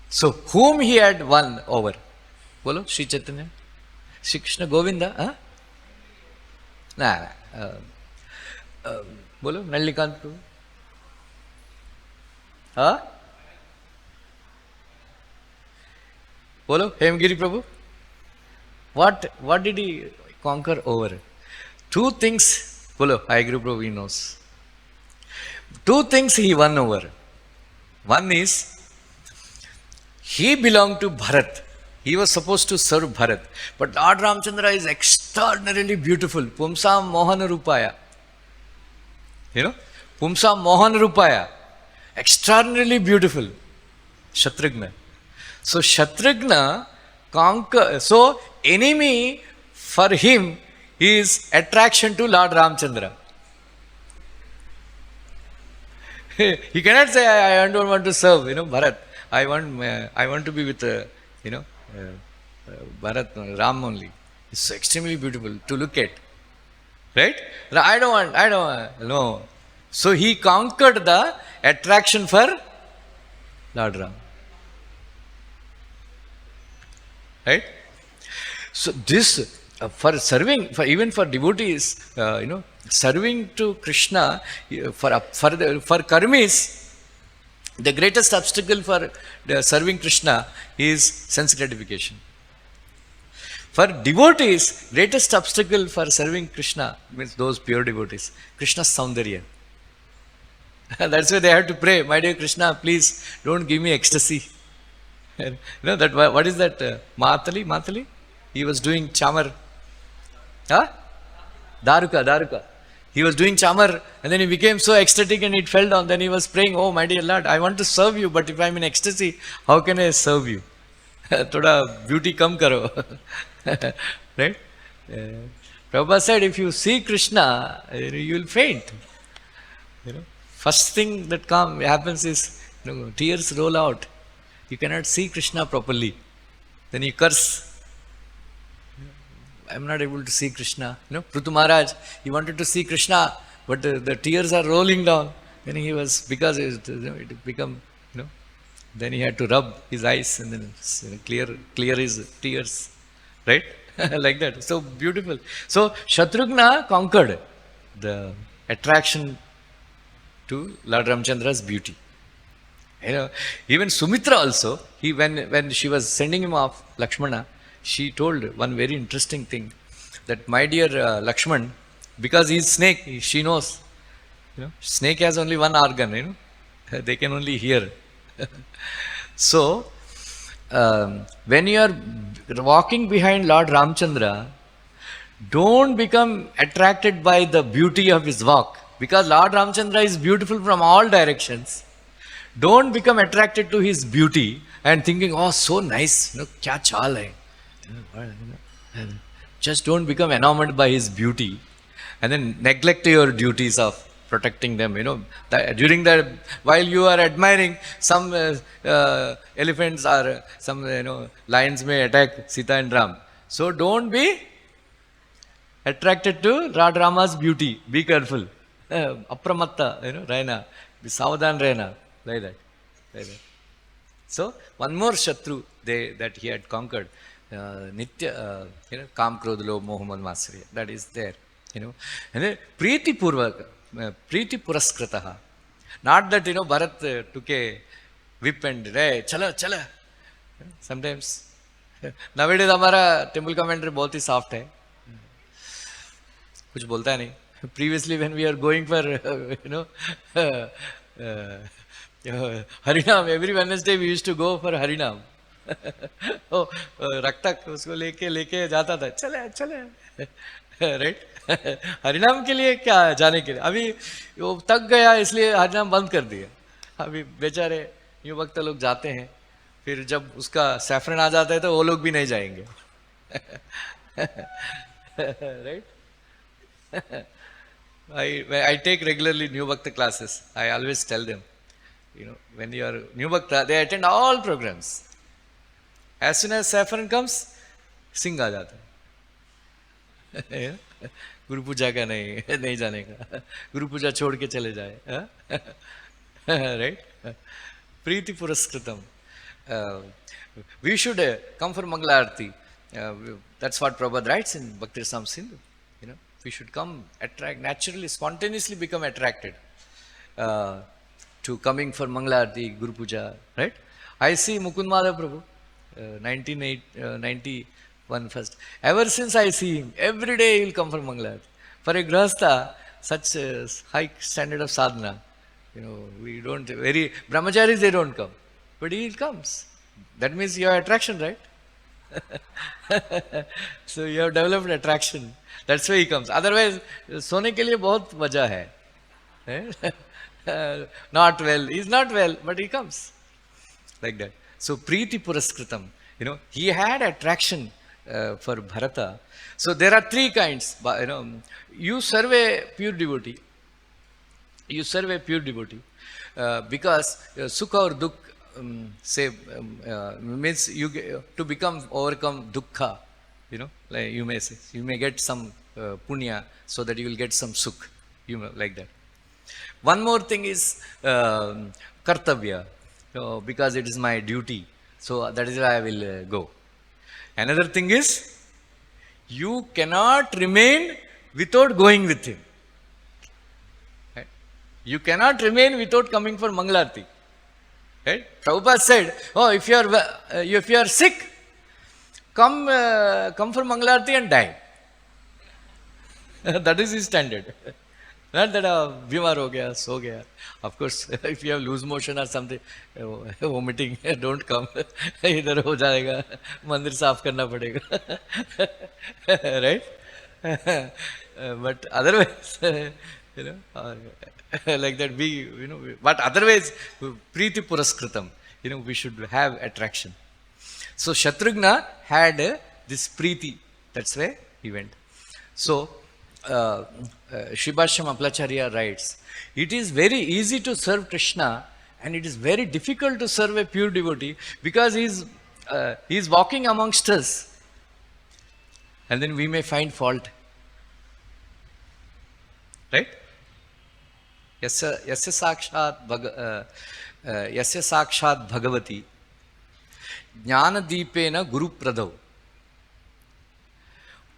So, whom he had won over? Bolo, Sri Chaitanya? Sri Krishna Govinda? Huh? Nah. Bolo, Nallikant Prabhu? Huh? Bolo, Hemgiri Prabhu? What did he conquer over? Two things. Bolo, Haguru Prabhu he knows. Two things he won over. One is, he belonged to Bharat. He was supposed to serve Bharat. But Lord Ramchandra is extraordinarily beautiful. Pumsam Mohana Rupaya. You know? Pumsam Mohana Rupaya. Extraordinarily beautiful. Shatrughna. So Shatrughna conquer. So enemy for him is attraction to Lord Ramchandra. He cannot say, I don't want to serve, Bharat. I want to be with, Bharat, Ram only. It's extremely beautiful to look at. Right? I don't want, no. So he conquered the attraction for Lord Ram. Right? So this, for serving, even for devotees, serving to Krishna, for karmis, the greatest obstacle for serving Krishna is sense gratification. For devotees, greatest obstacle for serving Krishna means those pure devotees, Krishna's Saundarya. That's why they have to pray, my dear Krishna, please don't give me ecstasy. That what is that? Matali? He was doing chamar. Huh? Daruka. He was doing chamar and then he became so ecstatic and it fell down. Then he was praying, oh my dear Lord, I want to serve you, but if I am in ecstasy, how can I serve you? Thoda beauty come karo. Right? Prabhupada said, if you see Krishna, you will faint. First thing that happens is, tears roll out. You cannot see Krishna properly. Then you curse. I am not able to see Krishna. Prithu Maharaj, he wanted to see Krishna, but the tears are rolling down. Then he was, because it become, then he had to rub his eyes and then clear his tears. Right? Like that. So beautiful. So Shatrughna conquered the attraction to Lord Ramchandra's beauty. Even Sumitra also, when she was sending him off, Lakshmana, she told one very interesting thing, that my dear Lakshman, because he is snake, she knows. Snake has only one organ, they can only hear. So, when you are walking behind Lord Ramchandra, don't become attracted by the beauty of his walk, because Lord Ramchandra is beautiful from all directions. Don't become attracted to his beauty and thinking, oh, so nice, kya chaal hai. Just don't become enamored by his beauty and then neglect your duties of protecting them. During that, while you are admiring, some elephants or some lions may attack Sita and Ram. So don't be attracted to Lord Rama's beauty. Be careful. Apramatta, Raina. Be Savadan Raina. Like that. So, one more Shatru that he had conquered, Nitya, Kam Krodh Lobh Moh Mad Matsarya, that is there, and then Preeti Puraskrataha. Not that, Bharat took a whip and, hey, chala. Sometimes, nowadays, हमारा temple commentary बहुत ही soft है. कुछ बोलता है नहीं. Previously, when we are going for, Harinam, every Wednesday we used to go for Harinam. Oh, रक्तक उसको लेके जाता था, चले, right? हरिनाम के लिए क्या जाने के लिए, अभी वो तक गया इसलिए हरिनाम बंद कर दिया. अभी बेचारे यूं वक्त लोग जाते हैं, फिर जब उसका सैफरन आ जाता है तो वो लोग भी नहीं जाएंगे. Right? I take regularly New Bhakta classes. I always tell them, when you are New Bhakta, they attend all programs. As soon as saffron comes, sing aa jata गुरु पूजा का नहीं नहीं जाने का, गुरु पूजा छोड़ के चले जाए. Right? Preeti Puraskritam. Uh, we should come for Mangala Arati. That's what Prabhupada writes in Bhakti Rasam Sindhu. We should come, attract, naturally, spontaneously become attracted to coming for Mangala Arati, Guru Puja, right? I see Mukund Madhav Prabhu, 1991 first. Ever since I see him, every day he will come for Mangala Arati. For a Grahastha, such a high standard of sadhana, we don't, very, brahmacharis, they don't come. But he comes. That means you have attraction, right? So you have developed attraction. That's why he comes. Otherwise, सोने के लिए बहुत वजह है. Not well. He's not well, but he comes. Like that. So Preeti Puraskritam. He had attraction for Bharata. So there are three kinds. You serve a pure devotee. You serve a pure devotee. Because Sukha or Dukh means you to overcome dukkha, like you may say, you may get some punya so that you will get some sukh, like that. One more thing is kartavya, because it is my duty, so that is why I will go. Another thing is, you cannot remain without going with him. Right? You cannot remain without coming for Mangalarti. Right? Prabhupada said, if you are sick, come for Mangalarti and die. That is his standard. Not that bimar ho gaya, so gaya. Of course, if you have loose motion or something, vomiting, don't come. Idhar ho jayega, mandir saaf karna padega. Right? But otherwise, like that, but otherwise, Preeti Puraskritam, we should have attraction. So Shatrugna had this Preeti, that's why he went. So Shribhashyam Aplacharya writes, it is very easy to serve Krishna and it is very difficult to serve a pure devotee because he is walking amongst us and then we may find fault. Right? Yasya sakshat bhagavati jnana deepena guru pradau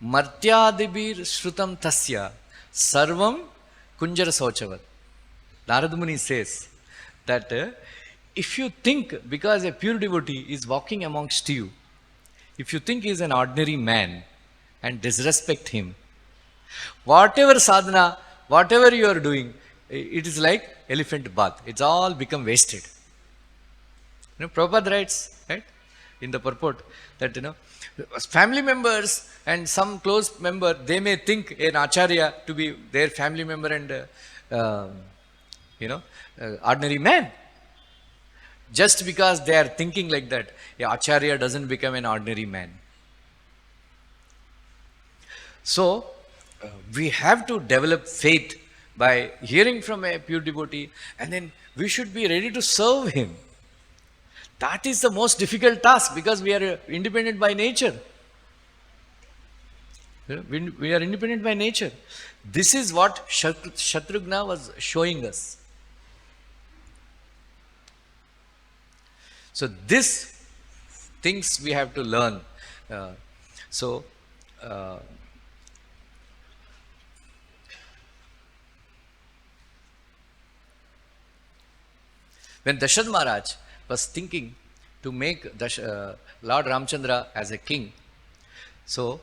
martyadibir shrutam tasya sarvam kunjara sauchavat. Narad Muni says that if you think, because a pure devotee is walking amongst you, if you think he is an ordinary man and disrespect him, whatever sadhana, whatever you are doing, it is like elephant bath. It's all become wasted. Prabhupada writes, right, in the purport that, family members and some close member, they may think an acharya to be their family member and, ordinary man. Just because they are thinking like that, a acharya doesn't become an ordinary man. So, we have to develop faith by hearing from a pure devotee, and then we should be ready to serve him. That is the most difficult task because we are independent by nature. We are independent by nature. This is what Shatrugna was showing us. So these things we have to learn. When Dasharatha Maharaj was thinking to make Lord Ramchandra as a king, so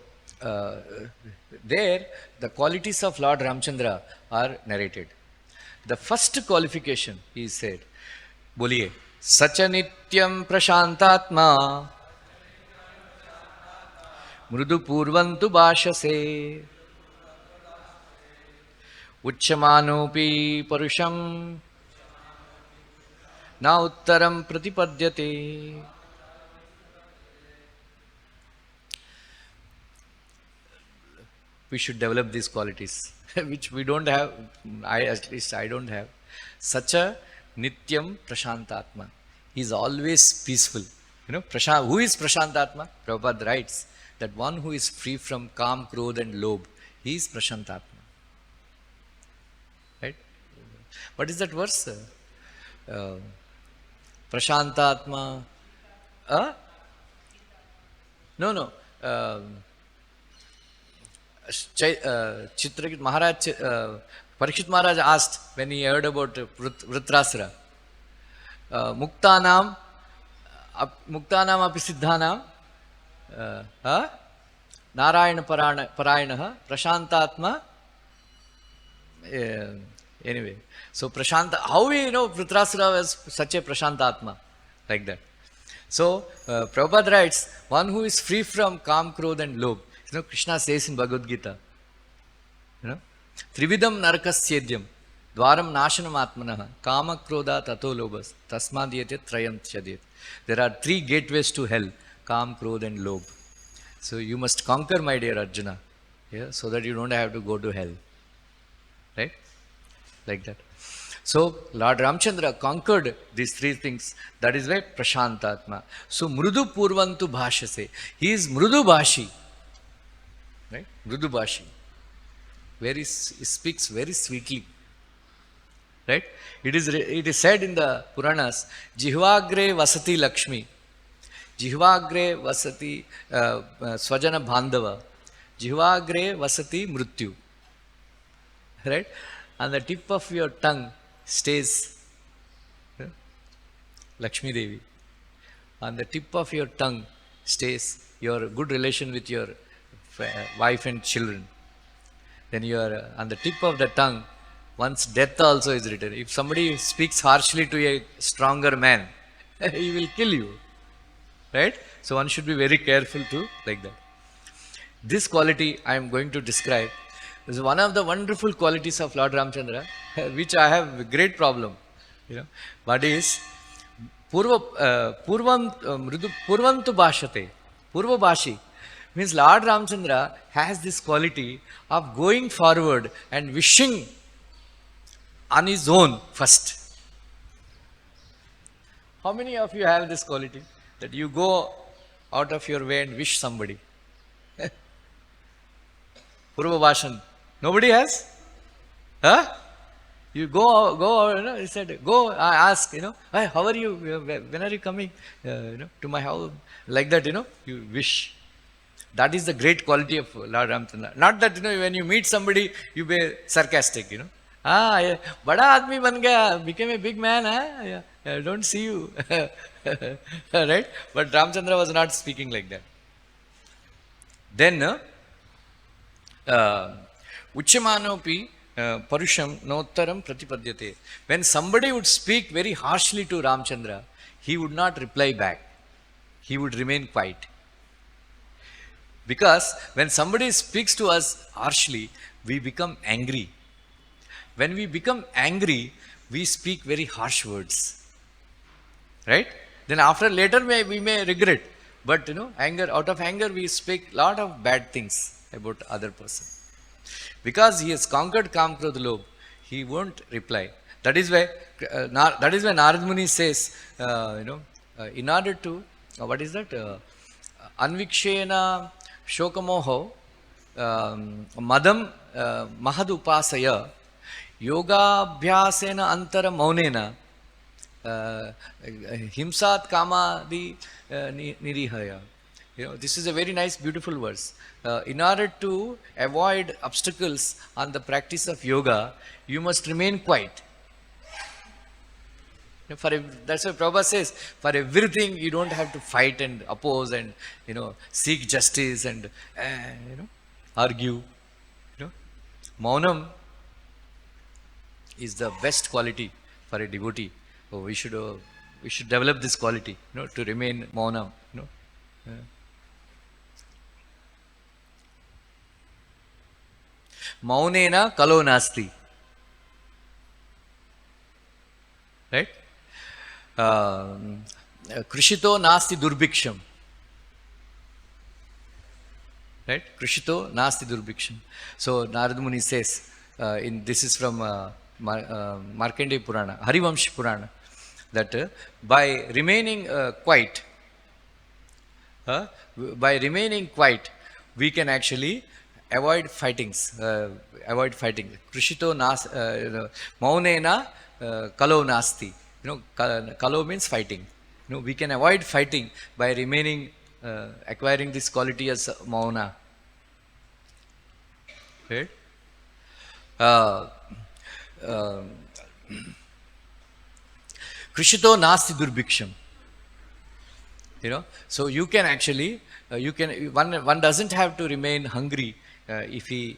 there the qualities of Lord Ramchandra are narrated. The first qualification, he said, Boliye, Sacha Nityam Prashantatma Mrudu Purvantu Bhashase Uchamanopi Parusham Na uttaram pratipadyate. We should develop these qualities, which we don't have. At least I don't have. Sacha nityam prashantatma. He is always peaceful. Who is prashantatma? Prabhupada writes that one who is free from Kam, Krodh and Lobh, he is Prashantatma. Right? What is that verse? Prashantatma. No. Chitragit Maharaj, Parikshit Maharaj asked when he heard about Vritrasura, Muktanam api siddhanam Narayana Parayanaha Prashantatma. Anyway, so Prashanta, how we know Vritrasura was such a Prashantatma, like that. So Prabhupada writes, one who is free from Kam, Krodh and Lobh. Krishna says in Bhagavad-gita, Trividam Narakasyedyam Dwaram Nashanam Atmanaha Kama Krodha Tato Lobhas Tasmadiyate Trayam Chadyat. There are 3 gateways to hell: Kam, Krodh and Lobh. So you must conquer, my dear Arjuna, so that you don't have to go to hell. Right? Like that. So Lord Ramchandra conquered these 3 things. That is why Prashantatma. So Mrudu Purvantu Bhashase. He is Mrudu Bhashi. Right? Mrudu Bhashi. Where he speaks very sweetly. Right? It is said in the Puranas, Jihvagre Vasati Lakshmi. Jihvagre Vasati Swajana Bandhava. Jihvagre Vasati Mrityu. Right? On the tip of your tongue stays Lakshmi Devi. On the tip of your tongue stays your good relation with your wife and children. Then you are on the tip of the tongue, one's death also is written. If somebody speaks harshly to a stronger man, he will kill you. Right? So one should be very careful to like that. This quality I am going to describe is one of the wonderful qualities of Lord Ramchandra, which I have a great problem. What is Purvantu Bhashate, Purva Bhashi. Means Lord Ramchandra has this quality of going forward and wishing on his own first. How many of you have this quality? That you go out of your way and wish somebody. Purva Bhashan. Nobody has? Huh? You go, he said, go ask, hey, how are you? When are you coming, to my house? Like that, you wish. That is the great quality of Lord Ramchandra. Not that, when you meet somebody, you be sarcastic, bada aadmi ban gaya, became a big man, I don't see you. Right? But Ramchandra was not speaking like that. Then, Uchamanopi Parusham Nottaram Pratipadyate. When somebody would speak very harshly to Ramchandra, he would not reply back. He would remain quiet. Because when somebody speaks to us harshly, we become angry. When we become angry, we speak very harsh words. Right? Then later we may regret. But out of anger we speak lot of bad things about other person. Because he has conquered Kam, Krodh, Lobh, he won't reply. That is why Narad Muni says, in order to, what is that? Anvikshena Shokamoho Madam Mahadupasaya Yoga Bhyasena Antara Maunena Himsat Kamadi Nirihaya. This is a very nice, beautiful verse. In order to avoid obstacles on the practice of yoga, you must remain quiet. That's why Prabhupada says, for everything you don't have to fight and oppose and seek justice and argue. Maunam is the best quality for a devotee. So we should develop this quality, to remain maunam. Maunena kalo nasti. Right? Krishito nasti durbhiksham. Right? Krishito nasti durbhiksham. So Narad Muni says, this is from Markandeya Purana, Harivamsh Purana, that by remaining quiet, uh, by remaining quiet, we can actually avoid fightings. Avoid fighting. Krishito nas, maunena kalo nasti. Kalo means fighting. We can avoid fighting by remaining, acquiring this quality as mauna. Right? Uh, uh, Krishito nasti durbhiksham. So you can actually, one doesn't have to remain hungry if he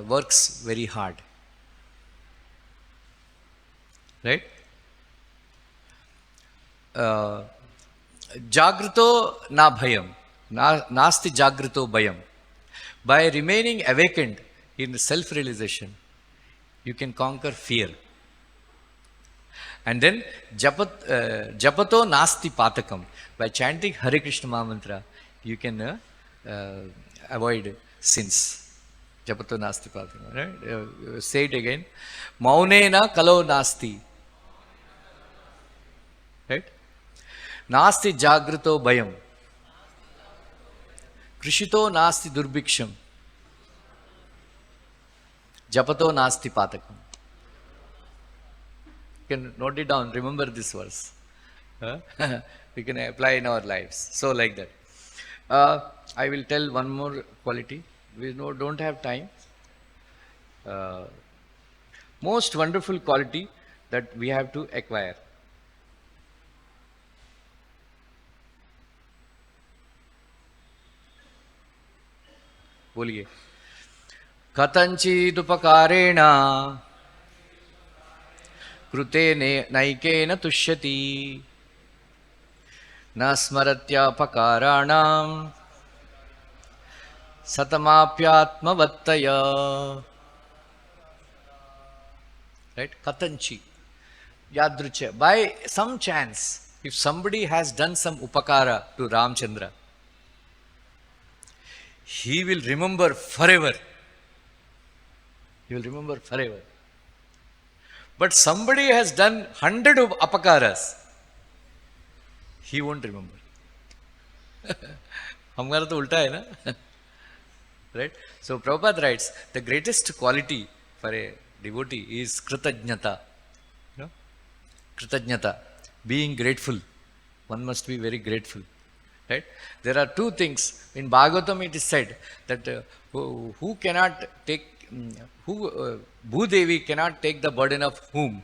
works very hard. Right? Jagrito na bhayam. Nasti jagrito bhayam. By remaining awakened in self-realization, you can conquer fear. And then japato nasti patakam. By chanting Hare Krishna Mahamantra, you can avoid sins. Japato nasti patakam. Right? Say it again. Maunena kalo nasti. Right? Nasti jagrito bhayam. Krishito nasti durbhiksham. Japato nasti patakam. You can note it down, remember this verse. We can apply in our lives. So like that. I will tell one more quality. We don't have time. Most wonderful quality that we have to acquire. बोलिए. कथंचिदुपकारेण कृते नैकेन तुष्यति न स्मरत्यापकाराणां सतमाप्यात्मवत्तया. Right? Kathanchi. Yadrucha. By some chance, if somebody has done some upakara to Ramchandra, he will remember forever. He will remember forever. But somebody has done 100 of apakaras, he won't remember. हमारा तो उल्टा है ना. Right? So Prabhupada writes, the greatest quality for a devotee is kritajnata. Kritajnata, being grateful. One must be very grateful. Right? There are two things. In Bhagavatam it is said that who cannot take, Bhudevi cannot take the burden of whom?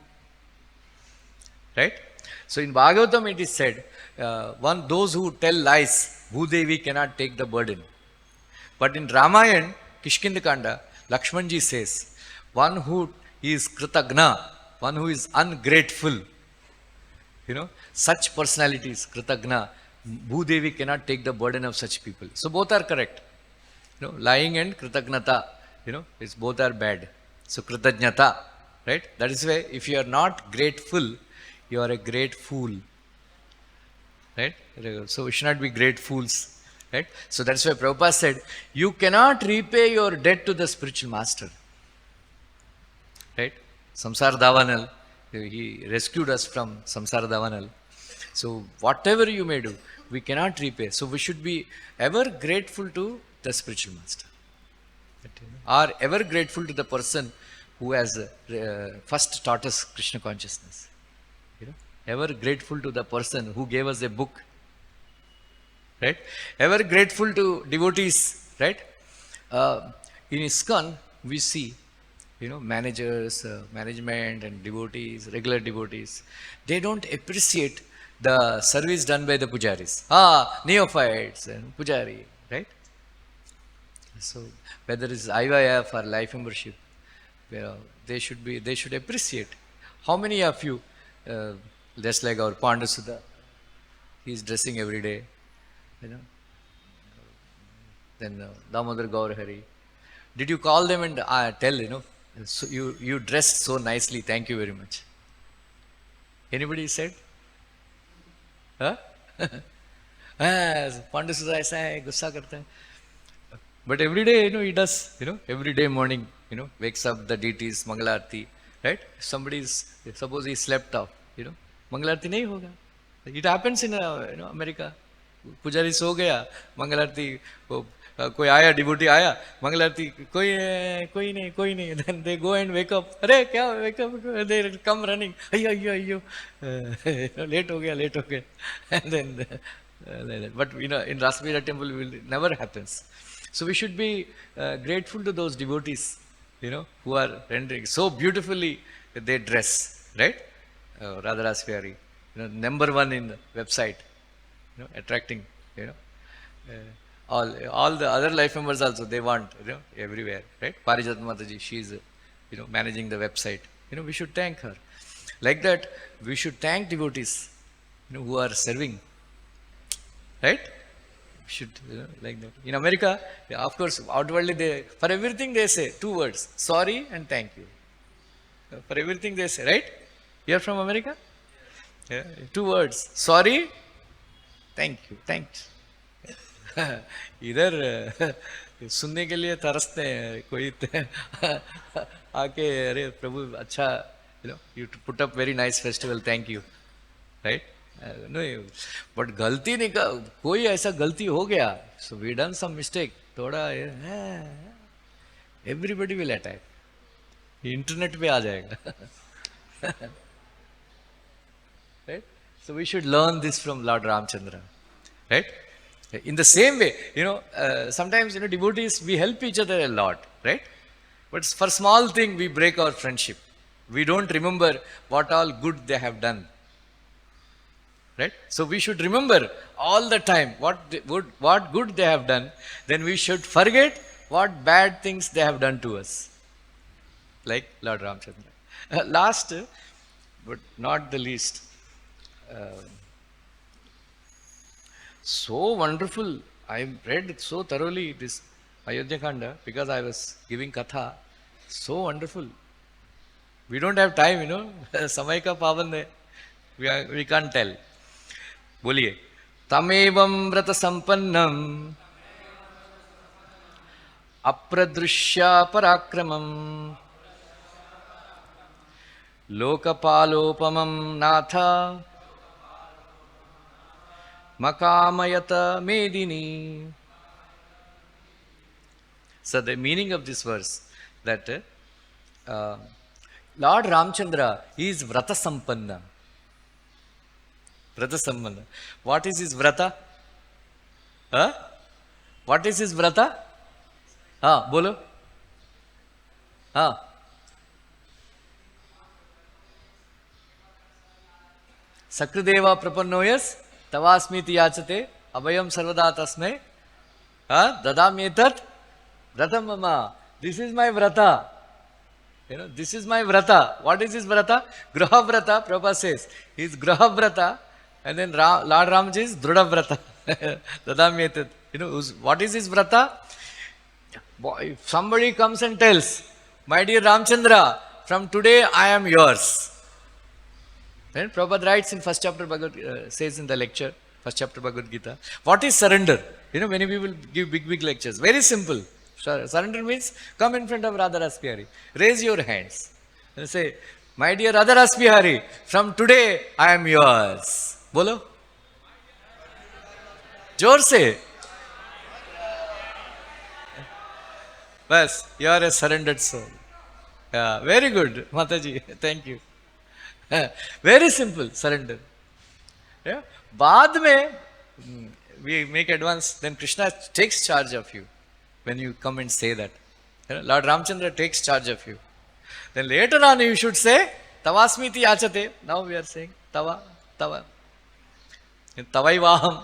Right? So in Bhagavatam it is said, those who tell lies, Bhudevi cannot take the burden. But in Ramayana, Kishkindakanda, Lakshmanji says, one who is kritagna, one who is ungrateful, such personalities, kritagna, Bhudevi cannot take the burden of such people. So both are correct. Lying and kritagnata, both are bad. So kritajnata, right? That is why if you are not grateful, you are a great fool. Right? So we should not be great fools. Right? So that's why Prabhupada said, you cannot repay your debt to the spiritual master. Right? Samsara Davanal, he rescued us from Samsara Davanal. So whatever you may do, we cannot repay. So we should be ever grateful to the spiritual master. Or ever grateful to the person who has first taught us Krishna consciousness. Ever grateful to the person who gave us a book. Right? Ever grateful to devotees. Right? In ISKCON, we see, managers, management and devotees, regular devotees, they don't appreciate the service done by the pujaris. Neophytes and pujari. Right? So whether it's IYF or life membership, they should appreciate. How many of you, just like our Pandasudha, he is dressing every day, then Damodar Gaur Hari. Did you call them and tell, so you dressed so nicely, thank you very much? Anybody said? Huh? Pandasudha aisa hai, gussa karta hai. But every day, he does, every day morning, wakes up the deities, Mangala arati, right? Suppose he slept off, Mangala arati nahi hoga. It happens in, America. पुजारी सो गया, मंगल आरती कोई आया, devotee आया, मंगल आरती कोई नहीं, then they go and wake up, अरे क्या wake up, they come running, अयो लेट हो गया, and then but in Rasbihari temple it never happens. So we should be grateful to those devotees, who are rendering so beautifully they dress, right? Radharasbihari, number one in the website, attracting, uh, all the other life members also, they want, everywhere, right? Parijat Mataji, she is, managing the website. We should thank her. Like that, we should thank devotees, who are serving, right? We should, like that. In America, of course, outwardly for everything they say two words: sorry and thank you. For everything they say, right? You are from America? Yeah, two words: sorry, thank you, thanks. इधर सुनने के लिए तरसते हैं, कोई आके अरे प्रभु अच्छा, you put up very nice festival, thank you, right? No, but गलती नहीं, कोई ऐसा गलती हो गया, so we done some mistake, थोड़ा everybody will attack, internet पे आ जाएगा, right? So we should learn this from Lord Ramchandra, right? In the same way, sometimes, devotees, we help each other a lot, right? But for small thing, we break our friendship. We don't remember what all good they have done, right? So we should remember all the time what good they have done. Then we should forget what bad things they have done to us, like Lord Ramchandra. Last, but not the least, so wonderful. I read so thoroughly this Ayodhya Kanda because I was giving Katha. So wonderful. We don't have time, Samay ka pavan hai. We can't tell. Boliye. Tamevam vrata sampannam apradrishya parakramam lokapalopamam natha Makamayata Medini. So the meaning of this verse, that Lord Ramchandra is Vrata Sampanna. Vrata Sampanna. What is his Vrata? What is his Vrata? Bolo. Sakrideva Prapannoyas Tavasmiti Yachate Abhayam Sarvada Tasmai Dadamyetat Vratam Mama. This is my Vrata. This is my Vrata. What is his Vrata? Graha Vrata, Prabhupada says. He is Graha Vrata, and then Lord Ramji is Druda Vrata. Dadamyetat. What is his Vrata? If somebody comes and tells, my dear Ramchandra, from today I am yours. Then Prabhupada writes in first chapter says in the lecture, first chapter Bhagavad-gita, what is surrender? Many people give big lectures. Very simple. Surrender means come in front of Radharasbihari. Raise your hands. And say, my dear Radharasbihari, from today I am yours. Bolo. Jor se. Bas, you are a surrendered soul. Yeah, very good, Mataji. Thank you. Very simple, surrender. Yeah. Baad mein, we make advance, then Krishna takes charge of you when you come and say that. Lord Ramchandra takes charge of you. Then later on you should say, Tavasmiti Yachate. Now we are saying, Tava. Tavai Vaham.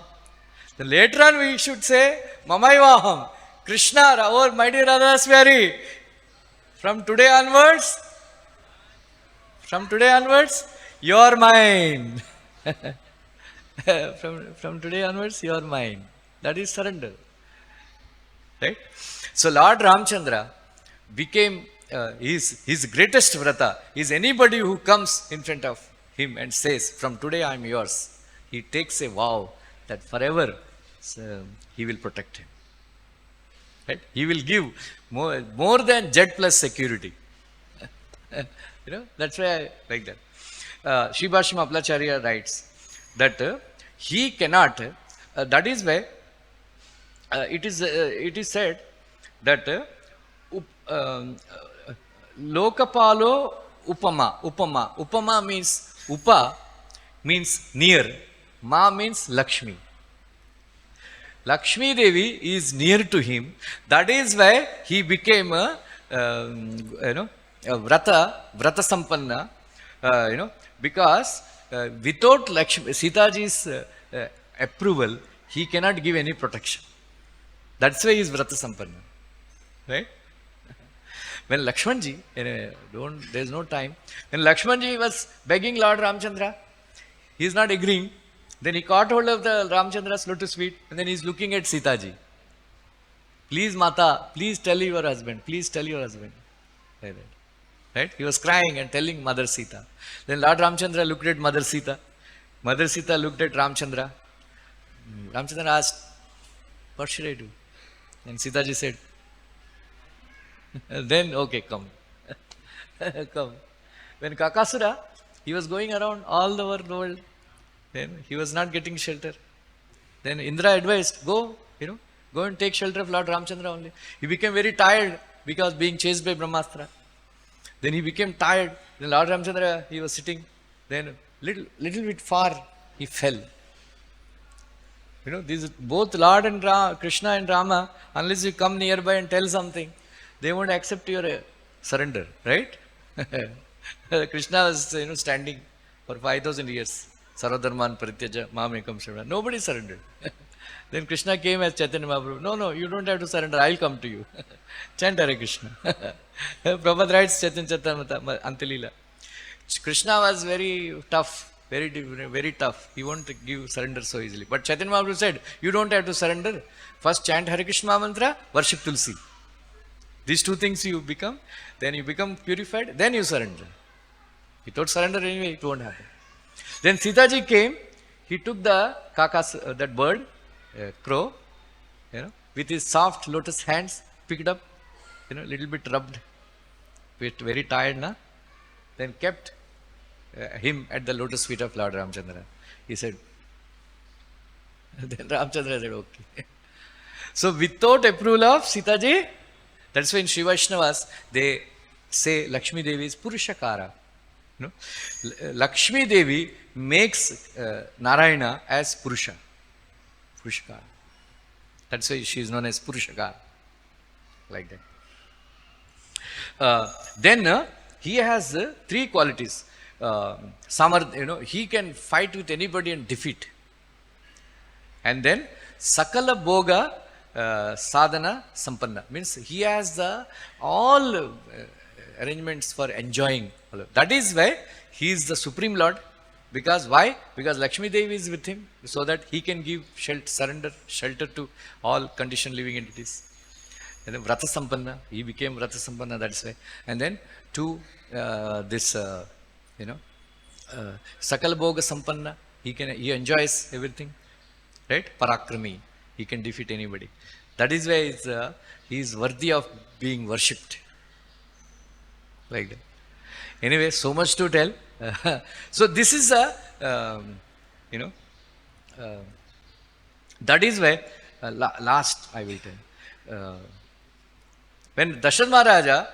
Then later on we should say, Mamai Vaham. Krishna, or my dear Radharasbihari, from today onwards, you are mine. from today onwards, you are mine. That is surrender. Right? So Lord Ramchandra became his greatest vrata is anybody who comes in front of him and says, from today I am yours. He takes a vow that forever he will protect him. Right? He will give more than jet plus security. That's why I like that. Sribhashma Aplacharya writes that he cannot that is why it is said that Lokapalo Upama means Upa means near, Ma means Lakshmi. Lakshmi Devi is near to him. That is why he became a Vrata Sampanna, because without Lakshmi, Sitaji's approval, he cannot give any protection. That's why he is Vrata Sampanna. Right? When Lakshmanji, there is no time, when Lakshmanji was begging Lord Ramchandra, he is not agreeing. Then he caught hold of the Ramchandra's lotus feet, and then he is looking at Sitaji. Please, Mata, please tell your husband, please tell your husband. Right? He was crying and telling Mother Sita. Then Lord Ramchandra looked at Mother Sita. Mother Sita looked at Ramchandra. Ramchandra asked, what should I do? And Sitaji said, then okay, come. Come. When Kakasura, he was going around all over the world. Then he was not getting shelter. Then Indra advised, go and take shelter of Lord Ramchandra only. He became very tired because being chased by Brahmastra. Then he became tired. Then Lord Ramchandra, he was sitting. Then little bit far, he fell. These both Lord and Krishna and Rama, unless you come nearby and tell something, they won't accept your surrender, right? Krishna was standing for 5,000 years. Sarvadharman Parityaja Mamekam Shravana. Nobody surrendered. Then Krishna came as Chaitanya Mahaprabhu. No, you don't have to surrender. I'll come to you. Chant Hare Krishna. Prabhupada writes Chaitanya Chaitanya Antilila. Krishna was very tough, very tough. He won't give surrender so easily. But Chaitanya Mahaprabhu said, you don't have to surrender. First chant Hare Krishna mantra, worship Tulsi. These two things you become, then you become purified, then you surrender. Without surrender anyway, it won't happen. Then Sitaji came, he took the kakas, that bird, crow, with his soft lotus hands, picked up, little bit rubbed, very tired, na? Then kept him at the lotus feet of Lord Ramchandra. He said, then Ramchandra said, okay. So without approval of Sitaji, that's why in Shiva Vaishnavas, they say Lakshmi Devi is Purushakara. Lakshmi Devi makes Narayana as Purusha. Purushakara. That's why she is known as Purushakara. Like that. Then he has three qualities. Samarth, he can fight with anybody and defeat. And then Sakala Bhoga Sadhana Sampanna. Means he has all arrangements for enjoying. That is why he is the Supreme Lord. Because why? Because Lakshmi Devi is with him, so that he can give shelter to all conditioned living entities. And then Vrata Sampanna, he became Vrata Sampanna, that's why. And then to Sakala Bhoga Sampanna, he enjoys everything. Right? Parakrami, he can defeat anybody. That is why he is worthy of being worshipped. Like that. Anyway, so much to tell. So this is that is why last I will tell. When Darshan Maharaja,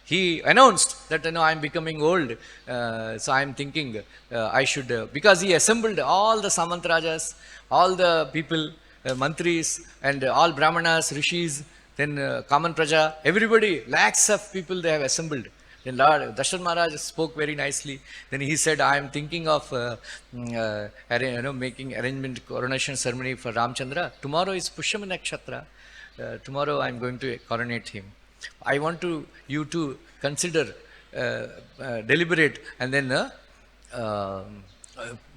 he announced that I am becoming old, so I am thinking I should, because he assembled all the Samantrajas, all the people, mantris, and all Brahmanas, rishis, then common praja, everybody, lakhs of people they have assembled. Then Lord Darshan Maharaj spoke very nicely. Then he said, I am thinking of making arrangement coronation ceremony for Ramchandra. Tomorrow is Pushyami Nakshatra. Tomorrow I am going to coronate him. I want you to consider, deliberate, and then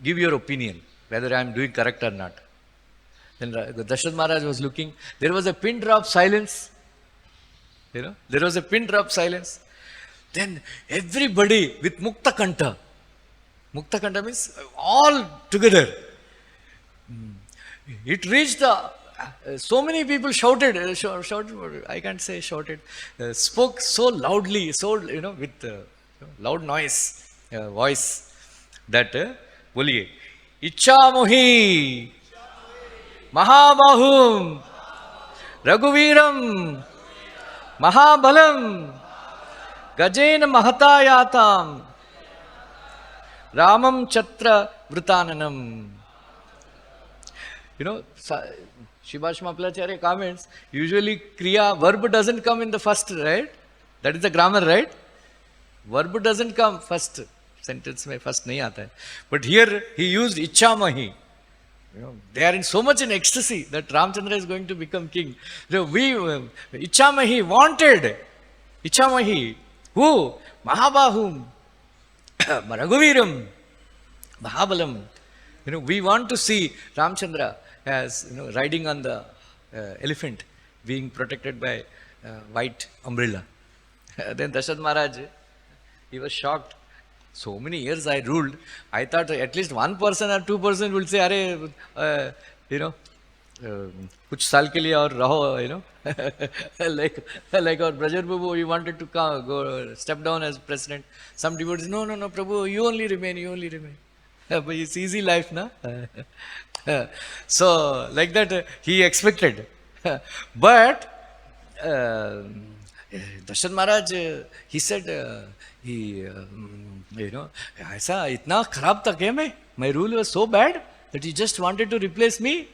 give your opinion whether I am doing correct or not. Then Darshan Maharaj was looking. There was a pin drop silence. There was a pin drop silence. Then everybody with Mukta Kanta. Mukta Kanta means all together. It reached so many people shouted, I can't say shouted, spoke so loudly, with loud voice, that, boliye, Icha Mohi, Mahabahum Raghuviram Mahabalam Gajena Mahatayatam Ramam Chatra Vrutananam. You know, Shibhash Maplacharya comments, usually Kriya, verb doesn't come in the first, right? That is the grammar, right? Verb doesn't come first. Sentence mein first nahi aata hai. But here he used Ichamahi. You know, they are in so much in ecstasy that Ramchandra is going to become king. You know, Ichamahi wanted. Ichamahi. Who? Mahabahum. Raghuviram. Mahabalam. You know, we want to see Ramchandra as, you know, riding on the elephant, being protected by white umbrella. Then Dasharatha Maharaj, he was shocked. So many years I ruled. I thought at least 1% or 2% will say, "Arey, you know, kuch saal ke liye aur raho," you know, like our Brajar Prabhu, he wanted to go step down as president. Some devotees, no, Prabhu, you only remain. But it's easy life, na? So like that, he expected. But Darshan Maharaj, he said, you know, ऐसा इतना खराब था क्या मैं? My rule was so bad that he just wanted to replace me.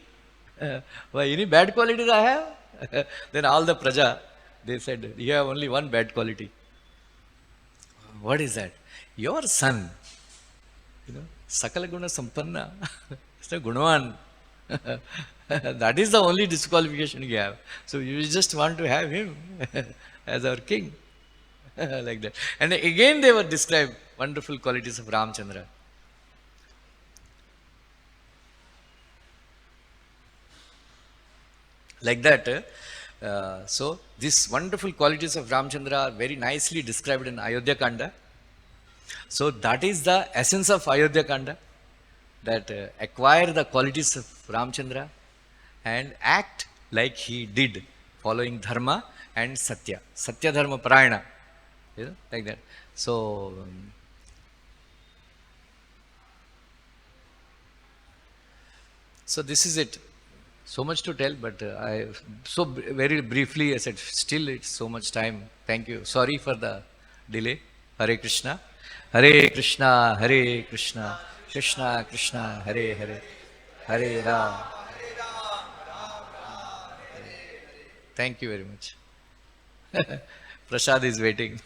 Why, any bad qualities I have? Then all the praja, they said, you have only one bad quality. What is that? Your son, you know, Sakala Guna Sampanna, Mr. Gunavan. That is the only disqualification you have. So you just want to have him as our king. Like that. And again they were described wonderful qualities of Ramchandra. Like that. So these wonderful qualities of Ramchandra are very nicely described in Ayodhya Kanda. So that is the essence of Ayodhya Kanda, that acquire the qualities of Ramchandra and act like he did, following dharma and satya, satya dharma parayana, you know, like that. So so this is it. So much to tell, but very briefly I said, still it's so much time. Thank you. Sorry for the delay. Hare Krishna. Hare Krishna, Hare Krishna, Krishna Krishna, Hare Hare, Hare Rama. Thank you very much. Prasad is waiting.